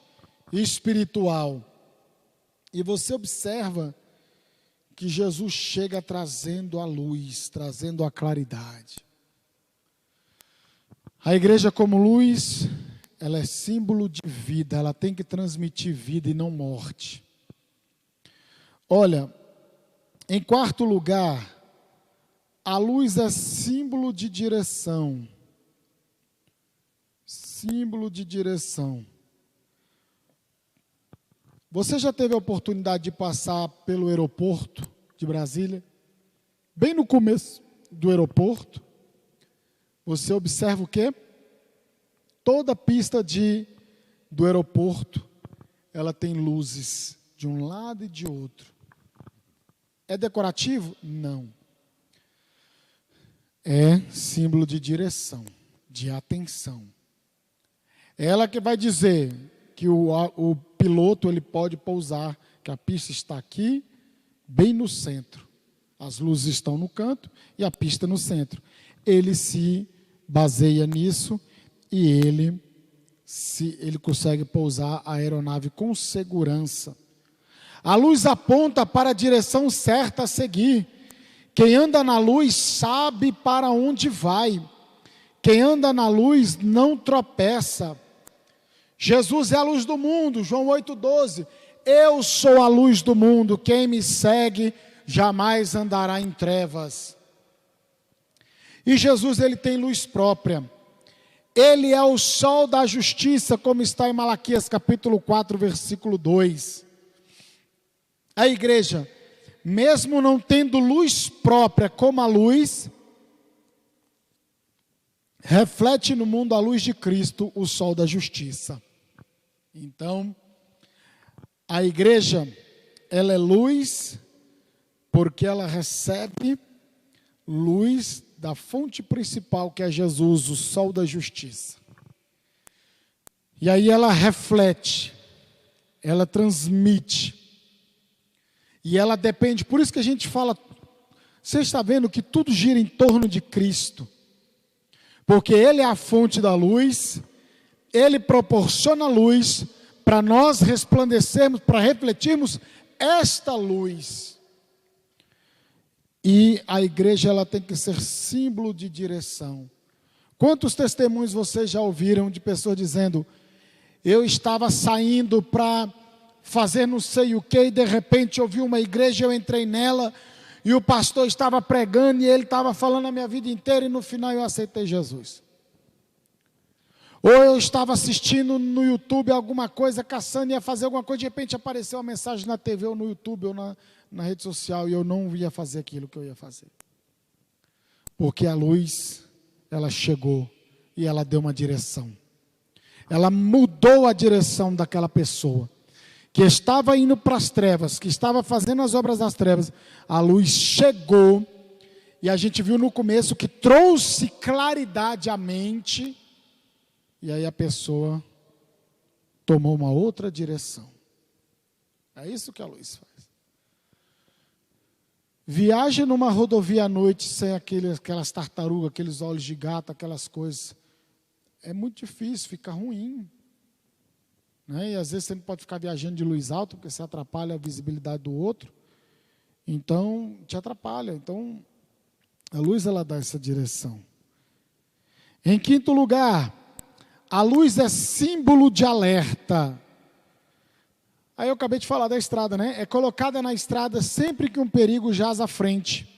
S2: espiritual. E você observa que Jesus chega trazendo a luz, trazendo a claridade. A igreja como luz, ela é símbolo de vida, ela tem que transmitir vida e não morte. Olha, em quarto lugar, a luz é símbolo de direção. Símbolo de direção. Você já teve a oportunidade de passar pelo aeroporto de Brasília? Bem no começo do aeroporto, você observa o quê? Toda a pista do aeroporto, ela tem luzes de um lado e de outro. É decorativo? Não. É símbolo de direção, de atenção. É ela que vai dizer que o piloto ele pode pousar, que a pista está aqui, bem no centro. As luzes estão no canto e a pista no centro. Ele se baseia nisso e ele consegue pousar a aeronave com segurança. A luz aponta para a direção certa a seguir. Quem anda na luz sabe para onde vai. Quem anda na luz não tropeça. Jesus é a luz do mundo, João 8,12. Eu sou a luz do mundo, quem me segue jamais andará em trevas. E Jesus, ele tem luz própria. Ele é o sol da justiça, como está em Malaquias capítulo 4, versículo 2. A igreja, mesmo não tendo luz própria como a luz, reflete no mundo a luz de Cristo, o sol da justiça. Então, a igreja, ela é luz, porque ela recebe luz da fonte principal, que é Jesus, o sol da justiça. E aí ela reflete, ela transmite, e ela depende, por isso que a gente fala, você está vendo que tudo gira em torno de Cristo, porque Ele é a fonte da luz, Ele proporciona luz para nós resplandecermos, para refletirmos esta luz. E a igreja, ela tem que ser símbolo de direção. Quantos testemunhos vocês já ouviram de pessoas dizendo: eu estava saindo para fazer não sei o que, e de repente eu vi uma igreja, eu entrei nela, e o pastor estava pregando, e ele estava falando a minha vida inteira, e no final eu aceitei Jesus. Ou eu estava assistindo no YouTube alguma coisa, caçando, ia fazer alguma coisa, de repente apareceu uma mensagem na TV, ou no YouTube, ou na rede social, e eu não ia fazer aquilo que eu ia fazer. Porque a luz, ela chegou, e ela deu uma direção. Ela mudou a direção daquela pessoa, que estava indo para as trevas, que estava fazendo as obras das trevas. A luz chegou, e a gente viu no começo que trouxe claridade à mente, e aí a pessoa tomou uma outra direção. É isso que a luz faz. Viaje numa rodovia à noite sem aquelas tartarugas, aqueles olhos de gato, aquelas coisas. É muito difícil, fica ruim. Né? E às vezes você não pode ficar viajando de luz alta, porque você atrapalha a visibilidade do outro. Então, te atrapalha. Então, a luz, ela dá essa direção. Em quinto lugar, a luz é símbolo de alerta. Aí eu acabei de falar da estrada, né? É colocada na estrada sempre que um perigo jaz à frente.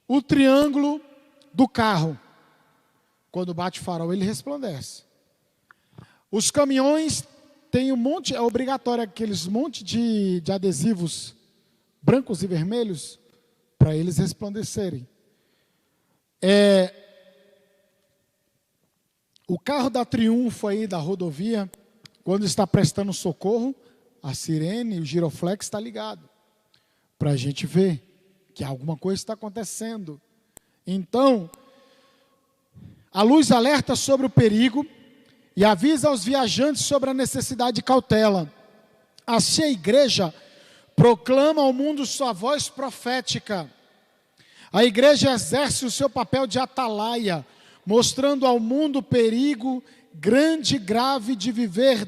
S2: O triângulo do carro, quando bate o farol, ele resplandece. Os caminhões tem um monte, é obrigatório aqueles monte de adesivos brancos e vermelhos para eles resplandecerem. O carro da Triunfo aí da rodovia, quando está prestando socorro, a sirene, o giroflex está ligado, para a gente ver que alguma coisa está acontecendo. Então, a luz alerta sobre o perigo e avisa aos viajantes sobre a necessidade de cautela. Assim a igreja proclama ao mundo sua voz profética. A igreja exerce o seu papel de atalaia, mostrando ao mundo o perigo grande e grave de viver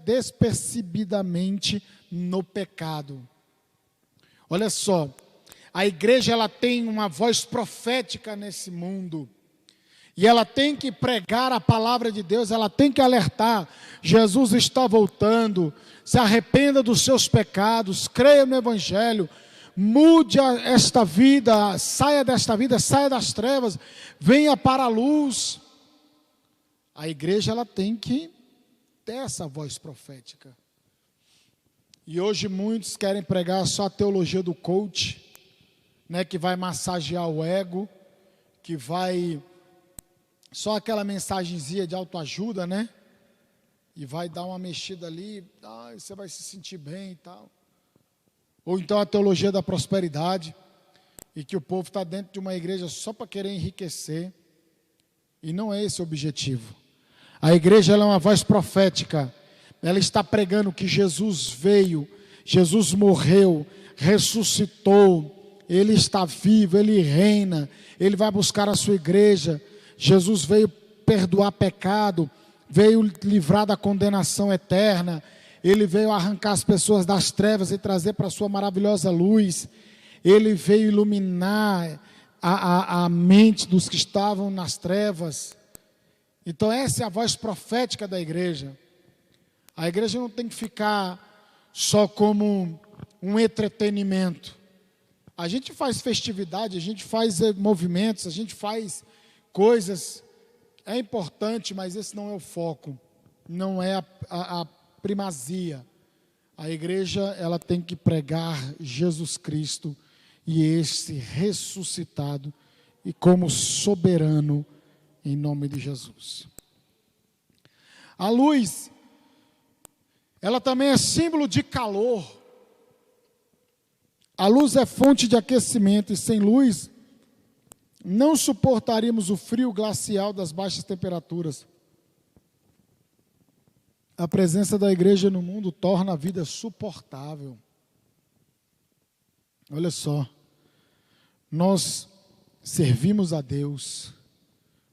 S2: despercebidamente no pecado. Olha só, a igreja ela tem uma voz profética nesse mundo. E ela tem que pregar a palavra de Deus, ela tem que alertar. Jesus está voltando, se arrependa dos seus pecados, creia no Evangelho, mude esta vida, saia desta vida, saia das trevas, venha para a luz. A igreja ela tem que ter essa voz profética. E hoje muitos querem pregar só a teologia do coach, né, que vai massagear o ego, que vai só aquela mensagenzinha de autoajuda, né? E vai dar uma mexida ali, você vai se sentir bem e tal. Ou então a teologia da prosperidade, e que o povo está dentro de uma igreja só para querer enriquecer. E não é esse o objetivo. A igreja ela é uma voz profética. Ela está pregando que Jesus veio, Jesus morreu, ressuscitou, Ele está vivo, Ele reina, Ele vai buscar a sua igreja. Jesus veio perdoar pecado, veio livrar da condenação eterna, Ele veio arrancar as pessoas das trevas e trazer para a sua maravilhosa luz, Ele veio iluminar a mente dos que estavam nas trevas. Então essa é a voz profética da igreja. A igreja não tem que ficar só como um entretenimento. A gente faz festividade, a gente faz movimentos, a gente faz coisas, é importante, mas esse não é o foco, não é a primazia. A igreja ela tem que pregar Jesus Cristo e esse ressuscitado e como soberano em nome de Jesus. A luz, ela também é símbolo de calor. A luz é fonte de aquecimento e sem luz não suportaríamos o frio glacial das baixas temperaturas. A presença da igreja no mundo torna a vida suportável. Olha só, nós servimos a Deus,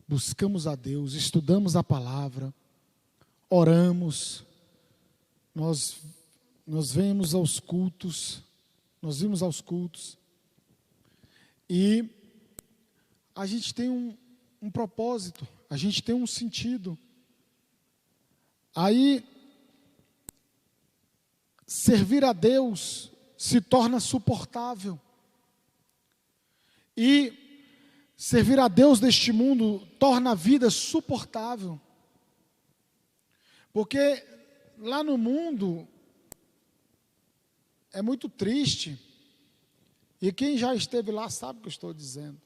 S2: buscamos a Deus, estudamos a palavra, oramos, nós vemos aos cultos, e a gente tem um propósito, a gente tem um sentido. Aí, servir a Deus se torna suportável. E servir a Deus deste mundo torna a vida suportável. Porque lá no mundo é muito triste. E quem já esteve lá sabe o que eu estou dizendo.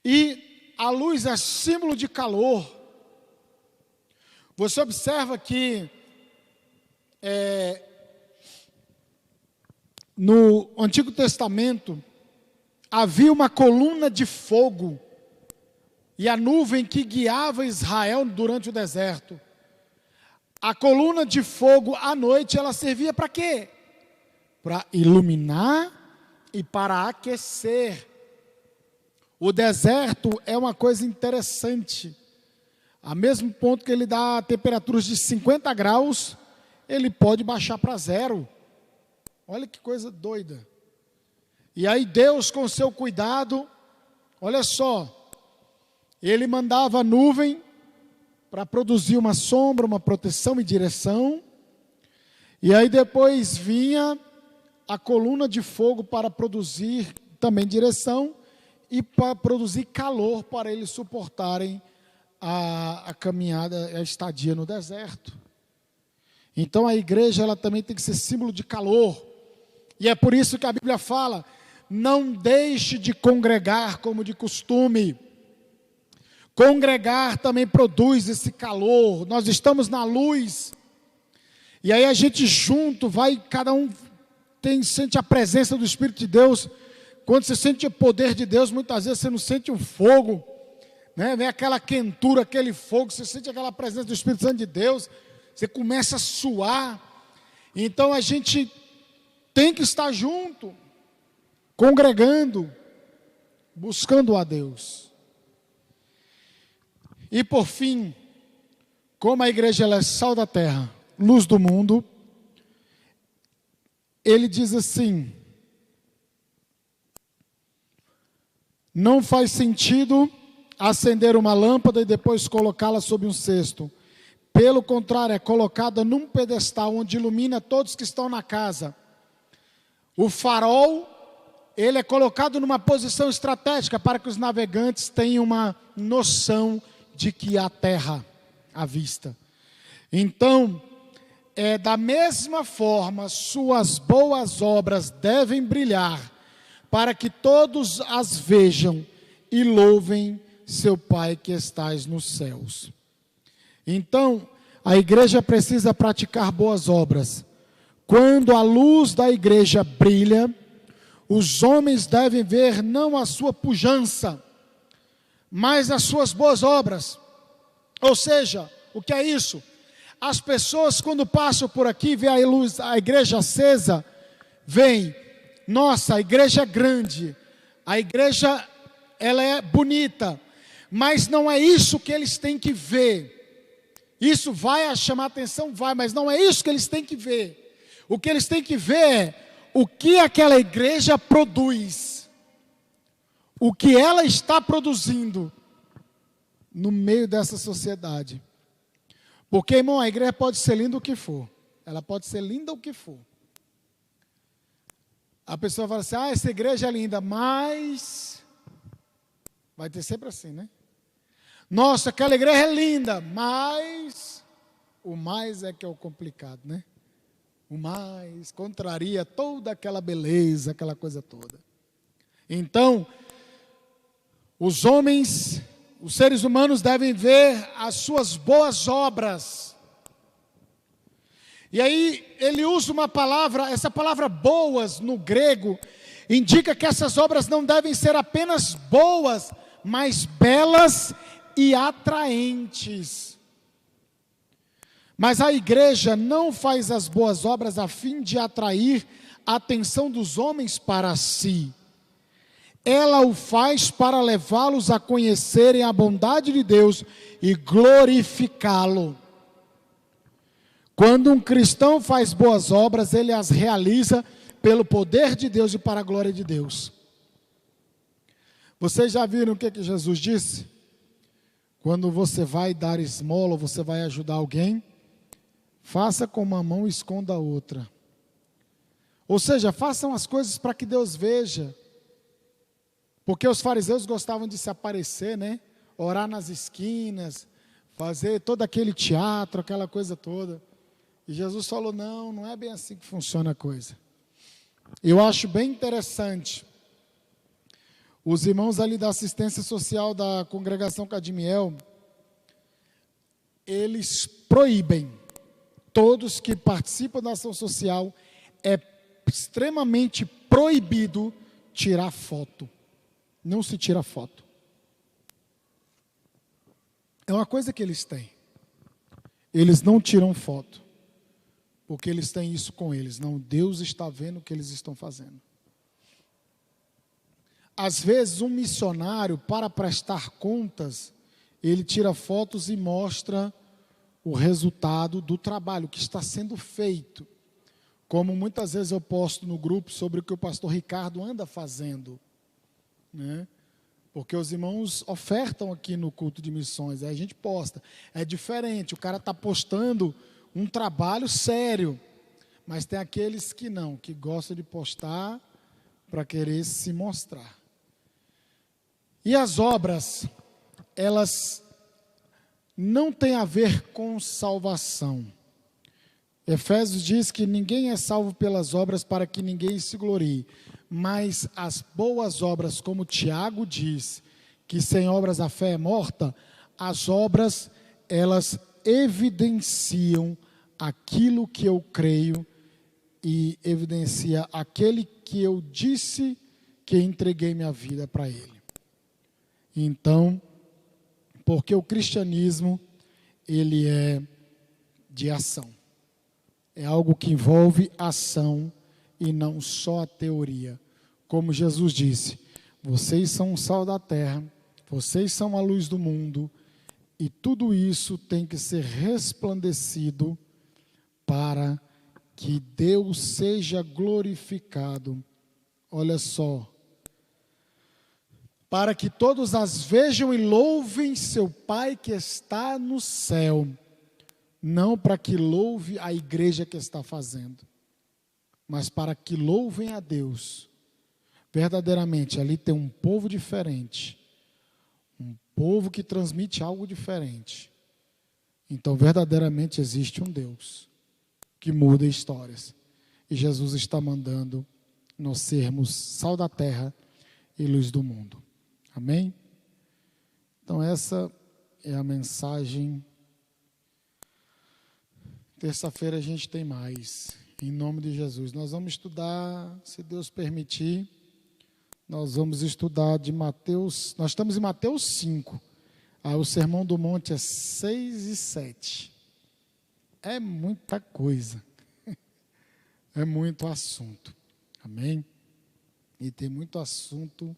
S2: E a luz é símbolo de calor. Você observa que no Antigo Testamento havia uma coluna de fogo e a nuvem que guiava Israel durante o deserto. A coluna de fogo à noite, ela servia para quê? Para iluminar e para aquecer. O deserto é uma coisa interessante. A mesmo ponto que ele dá temperaturas de 50 graus, ele pode baixar para 0. Olha que coisa doida. E aí Deus, com seu cuidado, olha só, Ele mandava a nuvem para produzir uma sombra, uma proteção e direção. E aí depois vinha a coluna de fogo para produzir também direção e para produzir calor para eles suportarem a caminhada, a estadia no deserto. Então a igreja ela também tem que ser símbolo de calor. E é por isso que a Bíblia fala: não deixe de congregar como de costume. Congregar também produz esse calor. Nós estamos na luz. E aí a gente junto vai, cada um sente a presença do Espírito de Deus. Quando você sente o poder de Deus, muitas vezes você não sente o fogo, né? Vem aquela quentura, aquele fogo, você sente aquela presença do Espírito Santo de Deus, você começa a suar. Então a gente tem que estar junto, congregando, buscando a Deus. E por fim, como a igreja ela é sal da terra, luz do mundo, ele diz assim: não faz sentido acender uma lâmpada e depois colocá-la sob um cesto. Pelo contrário, é colocada num pedestal onde ilumina todos que estão na casa. O farol, ele é colocado numa posição estratégica para que os navegantes tenham uma noção de que há terra à vista. Então, da mesma forma, suas boas obras devem brilhar, para que todos as vejam e louvem seu Pai que estais nos céus. Então, a igreja precisa praticar boas obras. Quando a luz da igreja brilha, os homens devem ver não a sua pujança, mas as suas boas obras. Ou seja, o que é isso? As pessoas quando passam por aqui, vê a luz, a igreja acesa, veem: nossa, a igreja é grande, a igreja ela é bonita, mas não é isso que eles têm que ver. Isso vai chamar atenção, vai, mas não é isso que eles têm que ver. O que eles têm que ver é o que aquela igreja produz, o que ela está produzindo no meio dessa sociedade. Porque, irmão, a igreja pode ser linda o que for, ela pode ser linda o que for. A pessoa fala assim: essa igreja é linda, mas vai ter sempre assim, né? Nossa, aquela igreja é linda, mas o mais é que é o complicado, né? O mais contraria toda aquela beleza, aquela coisa toda. Então, os homens, os seres humanos devem ver as suas boas obras. E aí ele usa uma palavra, essa palavra boas no grego, indica que essas obras não devem ser apenas boas, mas belas e atraentes. Mas a igreja não faz as boas obras a fim de atrair a atenção dos homens para si. Ela o faz para levá-los a conhecerem a bondade de Deus e glorificá-lo. Quando um cristão faz boas obras, ele as realiza pelo poder de Deus e para a glória de Deus. Vocês já viram o que Jesus disse? Quando você vai dar esmola, você vai ajudar alguém, faça com uma mão e esconda a outra. Ou seja, façam as coisas para que Deus veja. Porque os fariseus gostavam de se aparecer, né? Orar nas esquinas, fazer todo aquele teatro, aquela coisa toda. E Jesus falou: não, não é bem assim que funciona a coisa. Eu acho bem interessante. Os irmãos ali da assistência social da congregação Cadmiel, eles proíbem todos que participam da ação social, é extremamente proibido tirar foto. Não se tira foto. É uma coisa que eles têm. Eles não tiram foto, porque eles têm isso com eles. Não, Deus está vendo o que eles estão fazendo. Às vezes um missionário, para prestar contas, ele tira fotos e mostra o resultado do trabalho que está sendo feito. Como muitas vezes eu posto no grupo sobre o que o pastor Ricardo anda fazendo, né? Porque os irmãos ofertam aqui no culto de missões, aí a gente posta. É diferente, o cara está postando um trabalho sério, mas tem aqueles que não, que gostam de postar para querer se mostrar. E as obras, elas não têm a ver com salvação. Efésios diz que ninguém é salvo pelas obras para que ninguém se glorie, mas as boas obras, como Tiago diz, que sem obras a fé é morta, as obras, elas evidenciam aquilo que eu creio e evidencia aquele que eu disse que entreguei minha vida para ele. Então, porque o cristianismo, ele é de ação. É algo que envolve ação e não só a teoria. Como Jesus disse, vocês são o sal da terra, vocês são a luz do mundo, e tudo isso tem que ser resplandecido para que Deus seja glorificado. Olha só. Para que todos as vejam e louvem seu Pai que está no céu. Não para que louve a igreja que está fazendo, mas para que louvem a Deus. Verdadeiramente, ali tem um povo diferente. Um povo que transmite algo diferente. Então, verdadeiramente existe um Deus que muda histórias. E Jesus está mandando nós sermos sal da terra e luz do mundo. Amém? Então, essa é a mensagem. Terça-feira a gente tem mais. Em nome de Jesus. Nós vamos estudar, se Deus permitir, nós vamos estudar de Mateus. Nós estamos em Mateus 5. O Sermão do Monte é 6 e 7. É muita coisa. É muito assunto. Amém? E tem muito assunto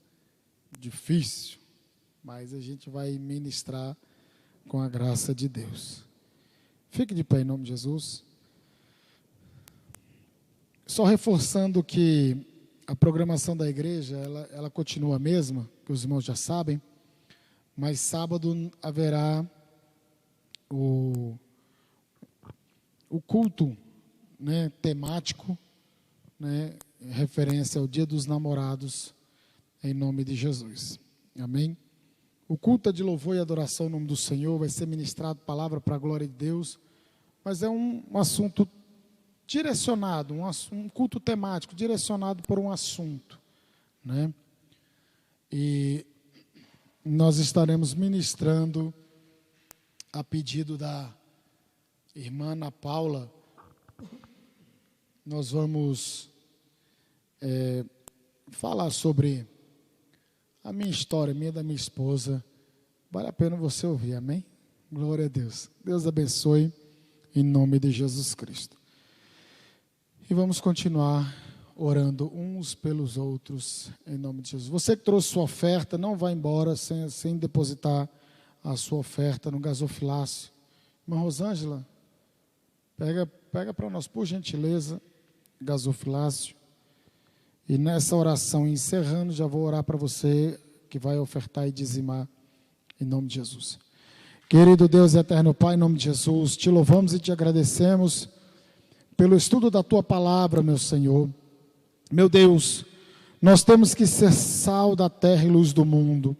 S2: difícil, mas a gente vai ministrar com a graça de Deus. Fique de pé em nome de Jesus. Só reforçando que a programação da igreja, ela continua a mesma, que os irmãos já sabem, mas sábado haverá o culto, né, temático, né, em referência ao Dia dos Namorados, em nome de Jesus. Amém? O culto é de louvor e adoração em nome do Senhor, vai ser ministrado palavra para a glória de Deus, mas é um assunto direcionado, um culto temático, direcionado por um assunto, né? E nós estaremos ministrando a pedido da irmã Ana Paula. Nós vamos falar sobre a minha história, minha e da minha esposa. Vale a pena você ouvir, amém? Glória a Deus. Deus abençoe, em nome de Jesus Cristo. E vamos continuar orando uns pelos outros, em nome de Jesus. Você que trouxe sua oferta, não vá embora sem depositar a sua oferta no gasofilácio. Irmã Rosângela, pega para nós, por gentileza, gasofilácio. E nessa oração, encerrando, já vou orar para você que vai ofertar e dizimar, em nome de Jesus. Querido Deus e eterno Pai, em nome de Jesus, te louvamos e te agradecemos pelo estudo da Tua palavra, meu Senhor. Meu Deus, nós temos que ser sal da terra e luz do mundo.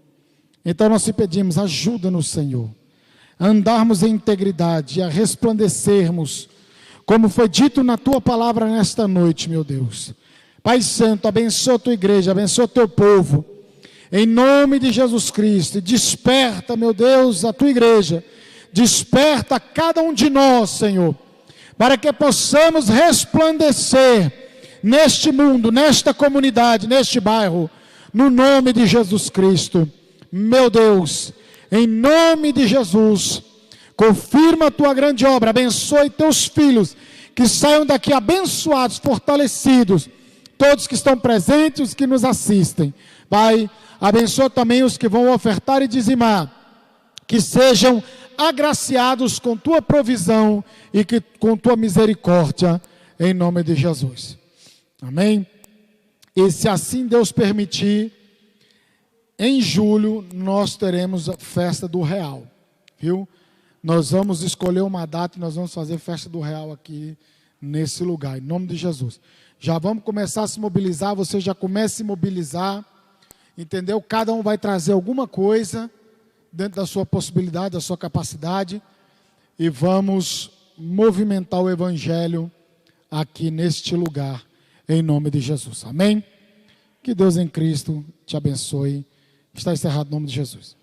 S2: Então nós te pedimos, ajuda-nos, Senhor, a andarmos em integridade, a resplandecermos, como foi dito na Tua palavra nesta noite, meu Deus. Pai Santo, abençoa a Tua igreja, abençoa o Teu povo, em nome de Jesus Cristo. Desperta, meu Deus, a Tua igreja, desperta cada um de nós, Senhor, para que possamos resplandecer neste mundo, nesta comunidade, neste bairro, no nome de Jesus Cristo. Meu Deus, em nome de Jesus, confirma a Tua grande obra, abençoe Teus filhos, que saiam daqui abençoados, fortalecidos, todos que estão presentes, os que nos assistem. Pai, abençoa também os que vão ofertar e dizimar, que sejam agraciados com Tua provisão e que, com Tua misericórdia, em nome de Jesus. Amém? E se assim Deus permitir, em julho nós teremos a festa do Real, viu? Nós vamos escolher uma data e nós vamos fazer festa do Real aqui nesse lugar, em nome de Jesus. Já vamos começar a se mobilizar, você já começa a se mobilizar, entendeu? Cada um vai trazer alguma coisa dentro da sua possibilidade, da sua capacidade, e vamos movimentar o evangelho aqui neste lugar, em nome de Jesus. Amém? Que Deus em Cristo te abençoe. Está encerrado em nome de Jesus.